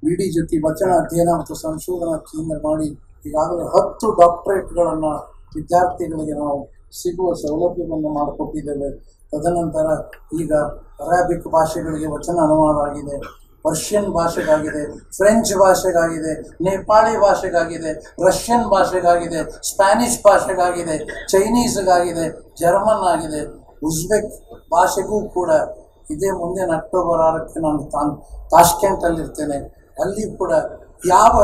BD ಜೊತೆ ವಚನ ಅಧ್ಯಯನ ಮತ್ತು ಸಂಶೋಧನಾ ಕೇಂದ್ರ ಮಾಡಿ ಈಗಾಗಲೇ 10 ಡಾಕ್ಟರೇಟ್ಗಳನ್ನು ವಿದ್ಯಾರ್ಥಿಗಳಿಗೆ ನಾವು ಸಿಗುವ ಸೌಲಭ್ಯವನ್ನು ಮಾಡಿಕೊಟ್ಟಿದ್ದೇವೆ. ತದನಂತರ ಈಗ ಅರಾಬಿಕ್ ಭಾಷೆಗಳಿಗೆ ವಚನ ಅನುವಾದ ಆಗಿದೆ, ಪರ್ಷಿಯನ್ ಭಾಷೆಗಾಗಿದೆ, ಫ್ರೆಂಚ್ ಭಾಷೆಗಾಗಿದೆ, ನೇಪಾಳಿ ಭಾಷೆಗಾಗಿದೆ, ರಷ್ಯನ್ ಭಾಷೆಗಾಗಿದೆ, ಸ್ಪ್ಯಾನಿಷ್ ಭಾಷೆಗಾಗಿದೆ, ಚೈನೀಸ್ಗಾಗಿದೆ, ಜರ್ಮನ್ ಆಗಿದೆ, ಉಜ್ಬೆಕ್ ಭಾಷೆಗೂ ಕೂಡ ಇದೇ ಮುಂದಿನ ಅಕ್ಟೋಬರ್ 6ಕ್ಕೆ ನಾನು ತಾಷ್ಕೆಂಟಲ್ಲಿರ್ತೇನೆ. ಅಲ್ಲಿ ಕೂಡ ಯಾವ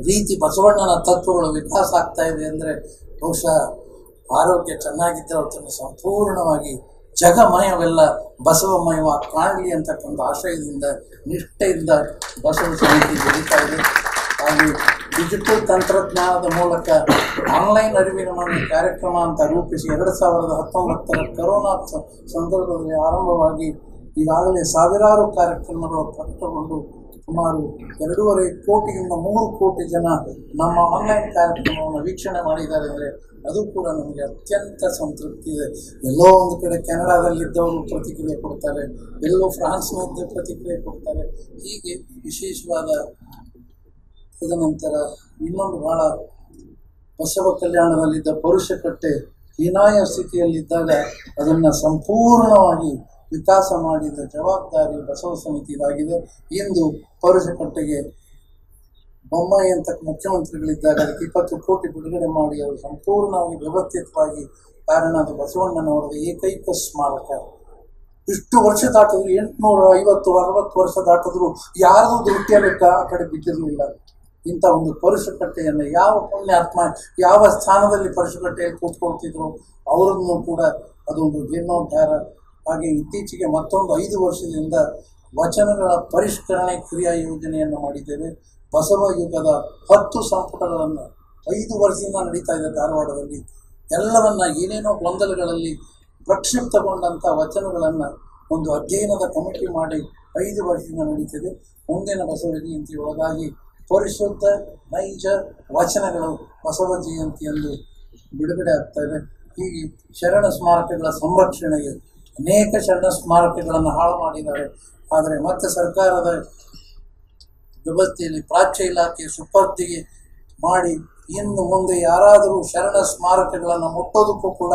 ರೀತಿ ಬಸವಣ್ಣನ ತತ್ವಗಳು ವಿಕಾಸ ಆಗ್ತಾ ಇವೆ ಅಂದರೆ ಬಹುಶಃ ಆರೋಗ್ಯ ಚೆನ್ನಾಗಿದ್ದರೆ ಅವತ್ತನ್ನು ಸಂಪೂರ್ಣವಾಗಿ ಜಗಮಯವೆಲ್ಲ ಬಸವಮಯವಾಗಿ ಕಾಣಲಿ ಅಂತಕ್ಕಂಥ ಆಶಯದಿಂದ ನಿಷ್ಠೆಯಿಂದ ಬಸವ ಸಮಿತಿ ಬೆಳೀತಾ ಇದೆ. ಹಾಗೆ ಡಿಜಿಟಲ್ ತಂತ್ರಜ್ಞಾನದ ಮೂಲಕ ಆನ್ಲೈನ್ ಅರಿವಿನ ಮನೆ ಕಾರ್ಯಕ್ರಮ ಅಂತ ರೂಪಿಸಿ 2019 ಕೊರೋನಾ ಸಂದರ್ಭದಲ್ಲಿ ಆರಂಭವಾಗಿ ಈಗಾಗಲೇ ಸಾವಿರಾರು ಕಾರ್ಯಕ್ರಮಗಳು ಪ್ರಕಟಗೊಂಡು ಸುಮಾರು 2.5 ಕೋಟಿಯಿಂದ 3 ಕೋಟಿ ಜನ ನಮ್ಮ ಆನ್ಲೈನ್ ಕಾರ್ಯಕ್ರಮವನ್ನು ವೀಕ್ಷಣೆ ಮಾಡಿದ್ದಾರೆ ಅಂದರೆ ಅದು ಕೂಡ ನಮಗೆ ಅತ್ಯಂತ ಸಂತೃಪ್ತಿ ಇದೆ. ಎಲ್ಲೋ ಒಂದು ಕಡೆ ಕೆನಡಾದಲ್ಲಿದ್ದವರು ಪ್ರತಿಕ್ರಿಯೆ ಕೊಡ್ತಾರೆ, ಎಲ್ಲೋ ಫ್ರಾನ್ಸ್ನದ್ದು ಪ್ರತಿಕ್ರಿಯೆ ಕೊಡ್ತಾರೆ. ಹೀಗೆ ವಿಶೇಷವಾದ ತದನಂತರ ಇನ್ನೊಂದು ಬಹಳ ಬಸವ ಕಲ್ಯಾಣದಲ್ಲಿದ್ದ ಪರುಷಕಟ್ಟೆ ಹೀನಾಯ ಸ್ಥಿತಿಯಲ್ಲಿದ್ದಾಗ ಅದನ್ನು ಸಂಪೂರ್ಣವಾಗಿ ವಿಕಾಸ ಮಾಡಿದ ಜವಾಬ್ದಾರಿ ಬಸವ ಸಮಿತಿಯಾಗಿದೆ. ಇಂದು ಪರುಷಕಟ್ಟೆಗೆ ಬೊಮ್ಮಾಯಿ ಅಂತ ಮುಖ್ಯಮಂತ್ರಿಗಳಿದ್ದಾಗ ಅದಕ್ಕೆ 20 ಕೋಟಿ ಬಿಡುಗಡೆ ಮಾಡಿ ಅವರು ಸಂಪೂರ್ಣವಾಗಿ ವ್ಯವಸ್ಥಿತವಾಗಿ, ಕಾರಣ ಅದು ಬಸವಣ್ಣನವರದ ಏಕೈಕ ಸ್ಮಾರಕ. ಇಷ್ಟು ವರ್ಷ ದಾಟಿದ್ರು, 850-60 ವರ್ಷ ದಾಟಿದ್ರು ಯಾರದು ದೃಷ್ಟಿಯಲ್ಲಿ ಆ ಕಡೆ ಬಿದ್ದಿರಲಿಲ್ಲ. ಇಂಥ ಒಂದು ಪರುಷಕಟ್ಟೆಯನ್ನು ಯಾವ ಪುಣ್ಯಾತ್ಮ ಯಾವ ಸ್ಥಾನದಲ್ಲಿ ಪರುಷಕಟ್ಟೆಯಲ್ಲಿ ಕೂತ್ಕೊಳ್ತಿದ್ರು ಅವರನ್ನು ಕೂಡ ಅದೊಂದು ಜೀರ್ಣೋದ್ಧಾರ. ಹಾಗೆ ಇತ್ತೀಚೆಗೆ ಮತ್ತೊಂದು 5 ವರ್ಷದಿಂದ ವಚನಗಳ ಪರಿಷ್ಕರಣೆ ಕ್ರಿಯಾ ಯೋಜನೆಯನ್ನು ಮಾಡಿದ್ದೇವೆ. ಬಸವ ಯುಗದ 10 ಸಂಪುಟಗಳನ್ನು 5 ವರ್ಷದಿಂದ ನಡೀತಾ ಇದೆ ಧಾರವಾಡದಲ್ಲಿ. ಎಲ್ಲವನ್ನ ಏನೇನೋ ಗೊಂದಲಗಳಲ್ಲಿ ಪ್ರಕ್ಷಿಪ್ತಗೊಂಡಂಥ ವಚನಗಳನ್ನು ಒಂದು ಅಧ್ಯಯನದ ಕಮಿಟಿ ಮಾಡಿ 5 ವರ್ಷದಿಂದ ನಡೀತಿದೆ. ಮುಂದಿನ ಬಸವ ಜಯಂತಿಯೊಳಗಾಗಿ ಪರಿಶುದ್ಧ ನೈಜ ವಚನಗಳು ಬಸವ ಜಯಂತಿಯಂದು ಬಿಡುಗಡೆ ಆಗ್ತವೆ. ಹೀಗೆ ಶರಣ ಸ್ಮಾರಕಗಳ ಸಂರಕ್ಷಣೆಗೆ ಅನೇಕ ಶರಣ ಸ್ಮಾರಕಗಳನ್ನು ಹಾಳು ಮಾಡಿದ್ದಾರೆ. ಆದರೆ ಮತ್ತೆ ಸರ್ಕಾರದ ವ್ಯವಸ್ಥೆಯಲ್ಲಿ ಪ್ರಾಚ್ಯ ಇಲಾಖೆ ಸುಪರ್ದಿಗೆ ಮಾಡಿ ಇನ್ನು ಮುಂದೆ ಯಾರಾದರೂ ಶರಣ ಸ್ಮಾರಕಗಳನ್ನು ಮುಟ್ಟೋದಕ್ಕೂ ಕೂಡ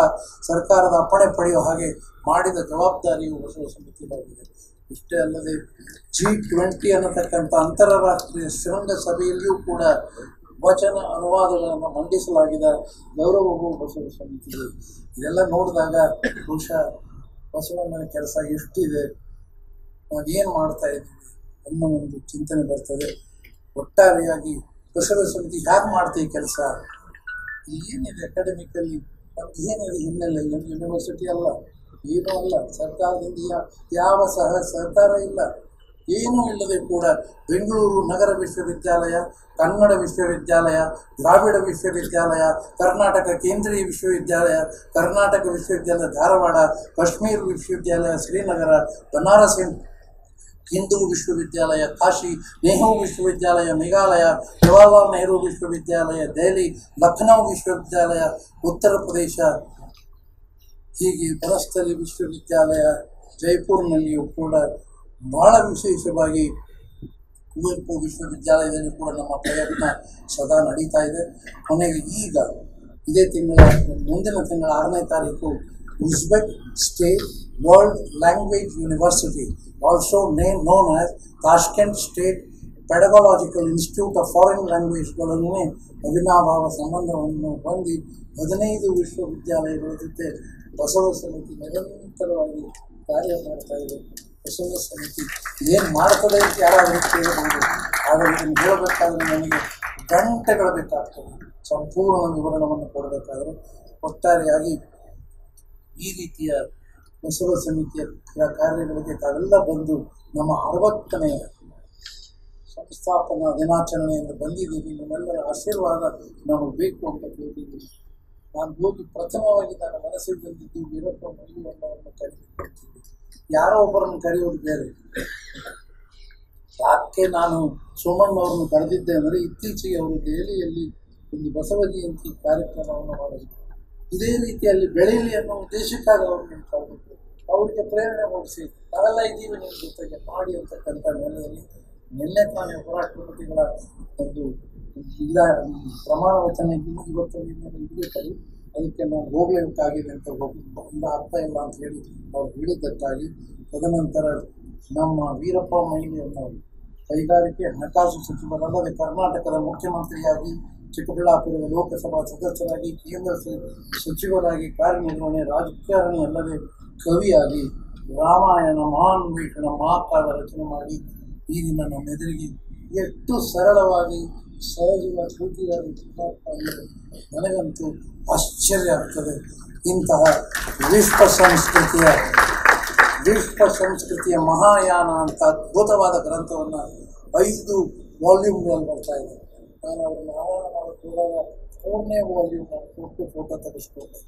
ಸರ್ಕಾರದ ಅಪ್ಪಣೆ ಪಡೆಯುವ ಹಾಗೆ ಮಾಡಿದ ಜವಾಬ್ದಾರಿಯು ಬಸವ ಸಮಿತಿಯಾಗಿದೆ. ಇಷ್ಟೇ ಅಲ್ಲದೆ G20 ಅನ್ನತಕ್ಕಂಥ ಅಂತಾರಾಷ್ಟ್ರೀಯ ಶೃಂಗಸಭೆಯಲ್ಲಿಯೂ ಕೂಡ ವಚನ ಅನುವಾದಗಳನ್ನು ಮಂಡಿಸಲಾಗಿದೆ. ಗೌರವವು ಬಸವ ಸಮಿತಿಗೆ. ಇದೆಲ್ಲ ನೋಡಿದಾಗ ಬಹುಶಃ ಬಸವಣ್ಣನ ಕೆಲಸ ಎಷ್ಟಿದೆ, ನಾವೇನು ಮಾಡ್ತಾ ಇದ್ದೀವಿ ಅನ್ನೋ ಒಂದು ಚಿಂತನೆ ಬರ್ತದೆ. ಒಟ್ಟಾರೆಯಾಗಿ ಬಸವ ಸಮಿತಿ ಹೇಗೆ ಮಾಡ್ತೀವಿ ಕೆಲಸ, ಏನಿದೆ ಅಕಾಡೆಮಿಕಲ್ಲಿ ಏನಿದೆ ಹಿನ್ನೆಲೆ, ಯೂನಿವರ್ಸಿಟಿ ಅಲ್ಲ, ಏನೂ ಅಲ್ಲ, ಸರ್ಕಾರದಿಂದ ಯಾವ ಸಹಕಾರ ಇಲ್ಲ, ಏನೂ ಇಲ್ಲದೆ ಕೂಡ ಬೆಂಗಳೂರು ನಗರ ವಿಶ್ವವಿದ್ಯಾಲಯ, ಕನ್ನಡ ವಿಶ್ವವಿದ್ಯಾಲಯ, ದ್ರಾವಿಡ ವಿಶ್ವವಿದ್ಯಾಲಯ, ಕರ್ನಾಟಕ ಕೇಂದ್ರೀಯ ವಿಶ್ವವಿದ್ಯಾಲಯ, ಕರ್ನಾಟಕ ವಿಶ್ವವಿದ್ಯಾಲಯ ಧಾರವಾಡ, ಕಾಶ್ಮೀರ ವಿಶ್ವವಿದ್ಯಾಲಯ ಶ್ರೀನಗರ, ಬನಾರಸ್ ಹಿಂದೂ ವಿಶ್ವವಿದ್ಯಾಲಯ ಕಾಶಿ, ನೆಹರು ವಿಶ್ವವಿದ್ಯಾಲಯ ಮೇಘಾಲಯ, ಜವಾಹರ್ಲಾಲ್ ನೆಹರು ವಿಶ್ವವಿದ್ಯಾಲಯ ದೆಹಲಿ, ಲಖನೌ ವಿಶ್ವವಿದ್ಯಾಲಯ ಉತ್ತರ ಪ್ರದೇಶ, ಹೀಗೆ ಬನಸ್ಥಲಿ ವಿಶ್ವವಿದ್ಯಾಲಯ ಜೈಪುರ್ನಲ್ಲಿಯೂ ಕೂಡ ಭಾಳ ವಿಶೇಷವಾಗಿ ಕುವೆಂಪು ವಿಶ್ವವಿದ್ಯಾಲಯದಲ್ಲಿ ಕೂಡ ನಮ್ಮ ಪ್ರಯತ್ನ ಸದಾ ನಡೀತಾ ಇದೆ. ಕೊನೆಗೆ ಈಗ ಇದೇ ಮುಂದಿನ ತಿಂಗಳ 6ನೇ ತಾರೀಕು Uzbek state world language university, also known as Tashkent state pedagogical institute of foreign ಲ್ಯಾಂಗ್ವೇಜ್ಗಳನ್ನೇ ಅವಿನಾಭಾವ ಸಂಬಂಧವನ್ನು ಹೊಂದಿ 15 ವಿಶ್ವವಿದ್ಯಾಲಯಗಳ ಜೊತೆ ಬಸವ ಸಮಿತಿ ನಿರಂತರವಾಗಿ ಕಾರ್ಯ ಮಾಡ್ತಾ ಇದೆ. ಬಸವ ಸಮಿತಿ ಏನು ಮಾಡ್ತದೆ ಅಂತ ಯಾರಾದರೂ ಕೇಳಬಹುದು, ಆದರೆ ಇದನ್ನು ಹೇಳಬೇಕಾದ್ರೆ ನನಗೆ ಗಂಟೆಗಳು ಬೇಕಾಗ್ತದೆ ಸಂಪೂರ್ಣ ವಿವರಣವನ್ನು ಕೊಡಬೇಕಾದ್ರೆ. ಒಟ್ಟಾರೆಯಾಗಿ ಈ ರೀತಿಯ ಬಸವ ಸಮಿತಿಯ ಕಾರ್ಯಗಳಿಗೆ ತಾವೆಲ್ಲ ಬಂದು ನಮ್ಮ 60ನೇ ಸಂಸ್ಥಾಪನಾ ದಿನಾಚರಣೆಯಿಂದ ಬಂದಿದ್ದೀವಿ. ನಿಮ್ಮೆಲ್ಲರ ಆಶೀರ್ವಾದ ನಮಗೆ ಬೇಕು ಅಂತ ಕೇಳಿದ್ದೀನಿ. ನಾನು ಹೋಗಿ ಪ್ರಥಮವಾಗಿ ನನ್ನ ಮನಸ್ಸಿಗೆ ಬಂದಿದ್ದು ವೀರಪ್ಪ ಮೊಯ್ಲಿಯಣ್ಣವರನ್ನು ಕರೆದಿದ್ದೀನಿ. ಯಾರೋ ಒಬ್ಬರನ್ನು ಕರೆಯೋದು ಬೇರೆ. ಯಾಕೆ ನಾನು ಸೋಮಣ್ಣವ್ರನ್ನು ಕರೆದಿದ್ದೆ ಅಂದರೆ ಇತ್ತೀಚೆಗೆ ಅವರು ದೆಹಲಿಯಲ್ಲಿ ಒಂದು ಬಸವ ಜಯಂತಿ ಕಾರ್ಯಕ್ರಮವನ್ನು ಮಾಡಿದ್ರು. ಇದೇ ರೀತಿಯಲ್ಲಿ ಬೆಳೆಯಲಿ ಅನ್ನೋ ಉದ್ದೇಶಕ್ಕಾಗಿ ಅವ್ರನ್ನ ಕರೆದಿದ್ದು, ಅವರಿಗೆ ಪ್ರೇರಣೆ ಮೂಡಿಸಿ ನಾವೆಲ್ಲ ಇದ್ದೀವಿ ನಿಮ್ಮ ಜೊತೆಗೆ ಮಾಡಿ ಅಂತಕ್ಕಂಥ ನಿನ್ನೆ ತಾನೇ ಉಪರಾಷ್ಟ್ರಪತಿಗಳ ಒಂದು ಪ್ರಮಾಣ ವಚನ ಇವತ್ತು ಇಡಬೇಕಾಗಿ ಅದಕ್ಕೆ ನಾವು ಹೋಗಲೇಬೇಕಾಗಿದೆ ಅಂತ ಇಲ್ಲ ಅರ್ಥ ಇಲ್ಲ ಅಂತ ಹೇಳಿ ಅವ್ರು ಹೇಳಿದ್ದಕ್ಕಾಗಿ. ತದನಂತರ ನಮ್ಮ ವೀರಪ್ಪ ಮೊಯ್ಲಿಯಣ್ಣವರು ಕೈಗಾರಿಕೆ ಹಣಕಾಸು ಸಚಿವರಲ್ಲದೆ ಕರ್ನಾಟಕದ ಮುಖ್ಯಮಂತ್ರಿಯಾಗಿ, ಚಿಕ್ಕಬಳ್ಳಾಪುರದ ಲೋಕಸಭಾ ಸದಸ್ಯರಾಗಿ, ಕೇಂದ್ರ ಸಚಿವರಾಗಿ ಕಾರ್ಯನಿರ್ವಹಣೆ, ರಾಜಕಾರಣಿ ಅಲ್ಲದೆ ಕವಿಯಾಗಿ ರಾಮಾಯಣ ಮಹಾನ್ವೇಷಣ ಮಹಾಕಾವ್ಯ ರಚನೆ ಮಾಡಿ ಈ ದಿನ ನಮ್ಮ ಎದುರಿಗೆ ಎಷ್ಟು ಸರಳವಾಗಿ ಸಹಜವಾಗಿ ಕೂತಿದ್ದಾರೆ ನನಗಂತೂ ಆಶ್ಚರ್ಯ ಆಗ್ತದೆ. ಇಂತಹ ವಿಶ್ವ ಸಂಸ್ಕೃತಿಯ ಮಹಾಯಾನ ಅಂತ ಅದ್ಭುತವಾದ ಗ್ರಂಥವನ್ನು 5 ವಾಲ್ಯೂಮ್ಗಳಲ್ಲಿ ಬರ್ತಾ ಇದೆ. ನಾನು ಅವರನ್ನು ಆಹ್ವಾನ ಮಾಡೋಕ್ಕೆ ಹೋದಾಗ 3ನೇ ವಾಲ್ಯೂಮ್ ನಾನು ಫೋಟೋ ತೆಗೆಸ್ಕೊಂಡೆ.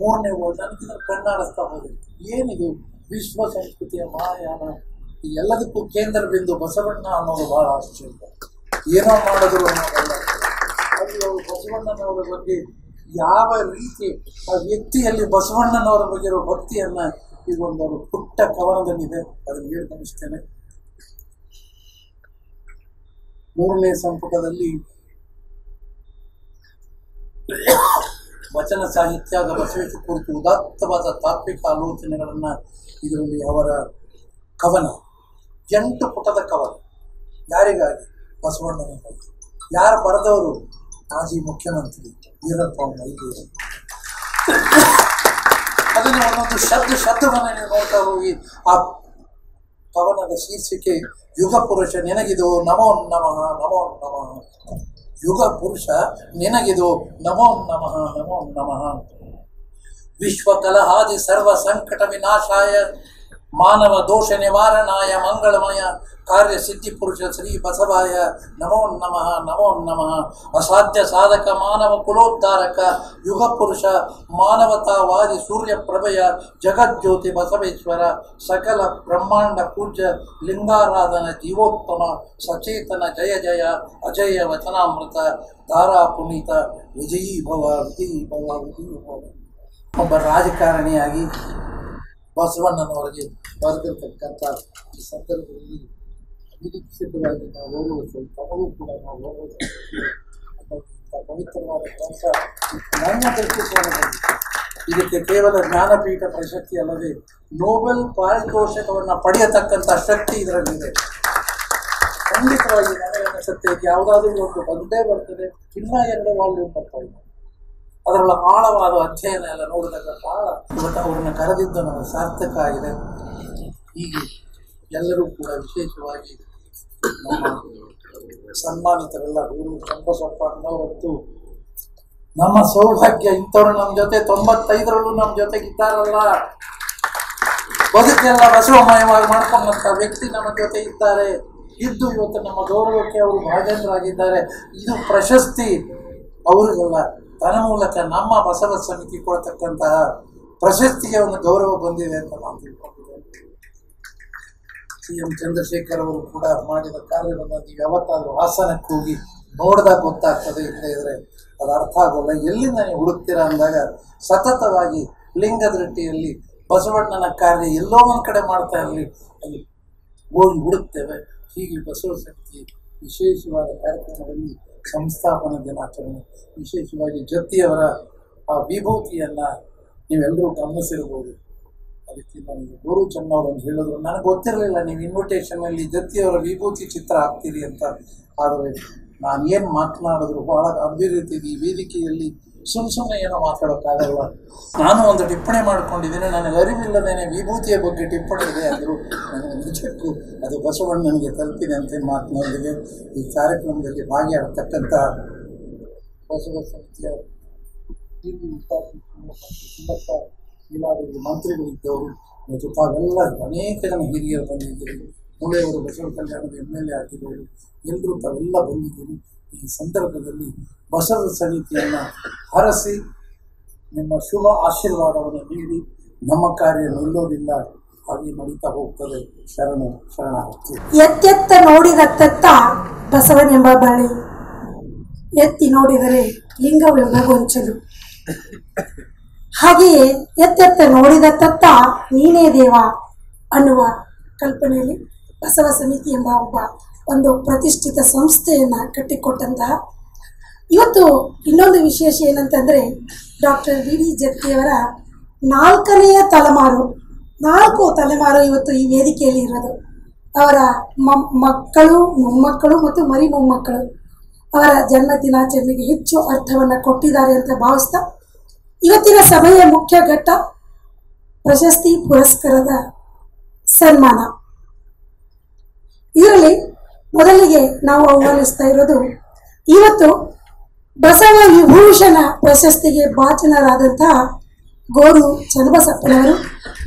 3ನೇ ವಾಲ್ಯೂಮ್ ನನಗಿಂತ ಕಣ್ಣಾಡಿಸ್ತಾ ಹೋದೆ. ಏನಿದು ವಿಶ್ವ ಸಂಸ್ಕೃತಿಯ ಮಹಾಯಾನ, ಎಲ್ಲದಕ್ಕೂ ಕೇಂದ್ರ ಬಿಂದು ಬಸವಣ್ಣ ಅನ್ನೋದು ಭಾಳ ಆಶ್ಚರ್ಯ. ಏನೋ ಮಾಡಿದ್ರು ಅನ್ನೋದಲ್ಲ, ಅಲ್ಲಿ ಅವರು ಬಸವಣ್ಣನವರ ಬಗ್ಗೆ ಯಾವ ರೀತಿ ಆ ವ್ಯಕ್ತಿಯಲ್ಲಿ ಬಸವಣ್ಣನವರ ಬಗ್ಗೆ ಇರೋ ಭಕ್ತಿಯನ್ನು ಈಗ ಒಂದು ಪುಟ್ಟ ಕವನದಲ್ಲಿದೆ, ಅದನ್ನು ಹೇಳಿ ಮುಗಿಸ್ತೇನೆ. 3ನೇ ಸಂಪುಟದಲ್ಲಿ ವಚನ ಸಾಹಿತ್ಯದ ಬಸವೇಶ್ವರ ಕುರಿತು ಉದಾತ್ತವಾದ ತಾತ್ವಿಕ ಆಲೋಚನೆಗಳನ್ನು ಇದರಲ್ಲಿ ಅವರ ಕವನ 8 ಪುಟದ ಕವನ. ಯಾರಿಗಾಗಿ? ಬಸವಣ್ಣನಿಗಾಗಿ. ಯಾರು ಬರೆದವರು? ಮಾಜಿ ಮುಖ್ಯಮಂತ್ರಿ ವೀರಪ್ಪ ಮೊಯ್ಲಿ. ಅದನ್ನು ಒಂದೊಂದು ಶಬ್ದವನ್ನು ನೀವು ನೋಡ್ತಾ ಹೋಗಿ ಆ ಕವನದ ಶೀರ್ಷಿಕೆ ಯುಗ ಪುರುಷ ನಿನಗಿದು ನಮೋ ನಮಃ ನಮೋ ನಮಃ. ಯುಗ ಪುರುಷ ನಿನಗಿದು ನಮೋ ನಮಃ ನಮೋ ನಮಃ. ವಿಶ್ವ ಕಲಹಾದಿ ಸರ್ವ ಸಂಕಟ ವಿನಾಶಾಯ ಮಾನವ ದೋಷ ನಿವಾರಣಾಯ ಮಂಗಳಮಯ ಕಾರ್ಯ ಸಿದ್ಧಿ ಪುರುಷ ಶ್ರೀ ಬಸವಾಯ ನಮೋ ನಮಃ ನಮೋ ನಮಃ. ಅಸಾಧ್ಯ ಸಾಧಕ ಮಾನವ ಕುಲೋದ್ಧಾರಕ ಯುಗ ಪುರುಷ ಮಾನವತಾವಾದಿ ಸೂರ್ಯ ಪ್ರಭೆಯ ಜಗಜ್ಯೋತಿ ಬಸವೇಶ್ವರ ಸಕಲ ಬ್ರಹ್ಮಾಂಡ ಪೂಜ್ಯ ಲಿಂಗಾರಾಧನ ಜೀವೋತ್ತಮ ಸಚೇತನ ಜಯ ಜಯ ಅಜಯ ವಚನಾಮೃತ ಧಾರಾ ಪುನೀತ ವಿಜಯೀ ಭವ ವಿಜಯೀ ಭವ ವಿಜಯೀ ಭವ. ಒಬ್ಬ ರಾಜಕಾರಣಿಯಾಗಿ ಬಸವಣ್ಣನವರಿಗೆ ಬರೆದಿರ್ತಕ್ಕಂಥ ಈ ಸಂದರ್ಭದಲ್ಲಿ ಅನಿರೀಕ್ಷಿತವಾಗಿ ನಾವು ಹೋಗುವುದು ತಮಗೂ ಕೂಡ ನಾವು ಹೋಗೋದು ಪವಿತ್ರವಾದ ಕೆಲಸ ನನ್ನ ದೃಷ್ಟಿಕೋನದಲ್ಲಿ. ಇದಕ್ಕೆ ಕೇವಲ ಜ್ಞಾನಪೀಠ ಪ್ರಶಸ್ತಿ ಅಲ್ಲದೆ ನೋಬೆಲ್ ಪಾರಿತೋಷಕವನ್ನು ಪಡೆಯತಕ್ಕಂಥ ಶಕ್ತಿ ಇದರಲ್ಲಿದೆ. ಖಂಡಿತವಾಗಿ ನನಗೆ ಅನಿಸುತ್ತೆ ಯಾವುದಾದ್ರೂ ಒಂದು ಬಂದೇ ಬರ್ತದೆ, ಇನ್ನೂ 2 ವಾಲ್ಯೂಮ್ ಬರ್ತಾ ಇದೆ. ಅದರೊಳ ಆಳವಾದ ಅಧ್ಯಯನ ಎಲ್ಲ ನೋಡಿದಾಗ ಭಾಳ ಇವತ್ತು ಅವ್ರನ್ನ ಕರೆದಿದ್ದು ನಮಗೆ ಸಾರ್ಥಕ ಆಗಿದೆ. ಹೀಗೆ ಎಲ್ಲರೂ ಕೂಡ ವಿಶೇಷವಾಗಿ ನಮ್ಮ ಸನ್ಮಾನಿತರೆಲ್ಲ ಗುರು ಚನ್ನಬಸಪ್ಪ ಅಣ್ಣವರಂತೂ ನಮ್ಮ ಸೌಭಾಗ್ಯ. ಇಂಥವ್ರು ನಮ್ಮ ಜೊತೆ 95ರಲ್ಲೂ ನಮ್ಮ ಜೊತೆಗಿದ್ದಾರಲ್ಲ, ಬದುಕೆಲ್ಲ ಬಸವಮಯವಾಗಿ ಮಾಡ್ಕೊಂಡಂಥ ವ್ಯಕ್ತಿ ನಮ್ಮ ಜೊತೆ ಇದ್ದಾರೆ. ಇದ್ದು ಇವತ್ತು ನಮ್ಮ ಗೌರವಕ್ಕೆ ಅವರು ಭಾಜನರಾಗಿದ್ದಾರೆ. ಇದು ಪ್ರಶಸ್ತಿ ಅವರಿಗೆಲ್ಲ ತನ್ನ ಮೂಲಕ ನಮ್ಮ ಬಸವ ಸಮಿತಿ ಕೊಡ್ತಕ್ಕಂತಹ ಪ್ರಶಸ್ತಿಗೆ ಒಂದು ಗೌರವ ಬಂದಿದೆ ಅಂತ ನಾನು ತಿಳ್ಕೊಂಡಿದ್ದೇನೆ. CM ಚಂದ್ರಶೇಖರ್ ಅವರು ಕೂಡ ಮಾಡಿದ ಕಾರ್ಯವನ್ನು ನೀವು ಯಾವತ್ತಾದರೂ ಹಾಸನಕ್ಕೆ ಹೋಗಿ ನೋಡಿದಾಗ ಗೊತ್ತಾಗ್ತದೆ. ಇಲ್ಲದೆ ಇದ್ರೆ ಅದು ಅರ್ಥ ಆಗೋಲ್ಲ. ಎಲ್ಲಿಂದ ನೀವು ಹುಡುಕ್ತೀರಾ ಅಂದಾಗ ಸತತವಾಗಿ ಲಿಂಗದೃಷ್ಟಿಯಲ್ಲಿ ಬಸವಣ್ಣನ ಕಾರ್ಯ ಎಲ್ಲೋ ಒಂದು ಕಡೆ ಮಾಡ್ತಾ ಇರಲಿ, ಅಲ್ಲಿ ಹೋಗಿ ಹುಡುಕ್ತೇವೆ. ಹೀಗೆ ಬಸವ ಸಮಿತಿ ವಿಶೇಷವಾದ ಕಾರ್ಯಕ್ರಮದಲ್ಲಿ ಸಂಸ್ಥಾಪನಾ ದಿನಾಚರಣೆ, ವಿಶೇಷವಾಗಿ ಜತ್ತಿಯವರ ಆ ವಿಭೂತಿಯನ್ನು ನೀವೆಲ್ಲರೂ ಗಮನಿಸಿರ್ಬೋದು. ಅದಕ್ಕೆ ನನಗೆ ಗುರು ಚೆನ್ನವರಂತ ಹೇಳಿದ್ರು, ನನಗೆ ಗೊತ್ತಿರಲಿಲ್ಲ ನೀವು ಇನ್ವಿಟೇಷನಲ್ಲಿ ಜತ್ತಿಯವರ ವಿಭೂತಿ ಚಿತ್ರ ಹಾಕ್ತೀರಿ ಅಂತ. ಆದರೆ ನಾನು ಏನು ಮಾತನಾಡಿದ್ರು ಭಾಳ ಗಂಭೀರತೆ ಈ ವೇದಿಕೆಯಲ್ಲಿ ಸುಮ್ಮನೆ ಏನೋ ಮಾತಾಡೋಕ್ಕಾಗಲ್ಲ. ನಾನು ಒಂದು ಟಿಪ್ಪಣಿ ಮಾಡ್ಕೊಂಡಿದ್ದೀನಿ, ನನಗೆ ಅರಿವಿಲ್ಲದೇನೆ ವಿಭೂತಿಯ ಬಗ್ಗೆ ಟಿಪ್ಪಣಿ ಇದೆ ಅಂದರು. ನನಗೆ ನಿಜಕ್ಕೂ ಅದು ಬಸವಣ್ಣನಿಗೆ ತಲುಪಿದೆ ಅಂತ ಮಾತನಾಡಿದೆ. ಈ ಕಾರ್ಯಕ್ರಮದಲ್ಲಿ ಭಾಗಿಯಾಗತಕ್ಕಂಥ ಬಸವ ಸಮಿತಿಯ ಇಲಾಖೆಗೆ ಮಂತ್ರಿಗಳಿದ್ದವರು ಮತ್ತು ತಾವೆಲ್ಲ ಅನೇಕ ಜನ ಹಿರಿಯರು ಬಂದಿದ್ದೀರಿ. ಮೂಳೆಯವರು ಬಸವ ಕಲ್ಯಾಣದ MLA ಆಗಿದ್ದವರು ಎಲ್ಲರೂ ತಾವೆಲ್ಲ ಬಂದಿದ್ದೀರಿ. ಈ ಸಂದರ್ಭದಲ್ಲಿ ಬಸವ ಸಮಿತಿಯನ್ನು ಹರಸಿ ನಿಮ್ಮ ಶುಭ ಆಶೀರ್ವಾದವನ್ನು ನೀಡಿ ನಮ್ಮ ಕಾರ್ಯ ನಿಲ್ಲೋದಿಲ್ಲ, ಹಾಗೆ ನಡೀತಾ ಹೋಗ್ತದೆ. ಶರಣಾರ್ಥಿ. ಎತ್ತೆತ್ತ ನೋಡಿದತ್ತ ಬಸವನೆಂಬ ಬಳಿ, ಎತ್ತಿ ನೋಡಿದರೆ ಲಿಂಗವೆಂಬ ಗೊಂಚಲು. ಹಾಗೆಯೇ ಎತ್ತೆತ್ತ ನೋಡಿದತ್ತ ನೀನೇ ದೇವ ಅನ್ನುವ ಕಲ್ಪನೆಯಲ್ಲಿ ಬಸವ ಸಮಿತಿ ಎಂಬ ಒಂದು ಪ್ರತಿಷ್ಠಿತ ಸಂಸ್ಥೆಯನ್ನು ಕಟ್ಟಿಕೊಟ್ಟಂತಹ ಇವತ್ತು ಇನ್ನೊಂದು ವಿಶೇಷ ಏನಂತಂದರೆ ಡಾಕ್ಟರ್ ಡಿ ಜತ್ತಿಯವರ 4ನೇ ತಲೆಮಾರು ಇವತ್ತು ಈ ವೇದಿಕೆಯಲ್ಲಿ ಇರೋದು. ಅವರ ಮಕ್ಕಳು, ಮೊಮ್ಮಕ್ಕಳು ಮತ್ತು ಮರಿ ಮೊಮ್ಮಕ್ಕಳು ಅವರ ಜನ್ಮ ದಿನಾಚರಣೆಗೆ ಹೆಚ್ಚು ಅರ್ಥವನ್ನು ಕೊಟ್ಟಿದ್ದಾರೆ ಅಂತ ಭಾವಿಸ್ತಾ ಇವತ್ತಿನ ಸಭೆಯ ಮುಖ್ಯ ಘಟ್ಟ ಪ್ರಶಸ್ತಿ ಪುರಸ್ಕಾರದ ಸನ್ಮಾನ. ಇದರಲ್ಲಿ ಮೊದಲಿಗೆ ನಾವು ಆಹ್ವಾನಿಸ್ತಾ ಇರೋದು ಇವತ್ತು ಬಸವ ವಿಭೂಷಣ ಪ್ರಶಸ್ತಿಗೆ ಭಾಜನರಾದಂತಹ ಗೋರು ಚನ್ನಬಸಪ್ಪನವರು,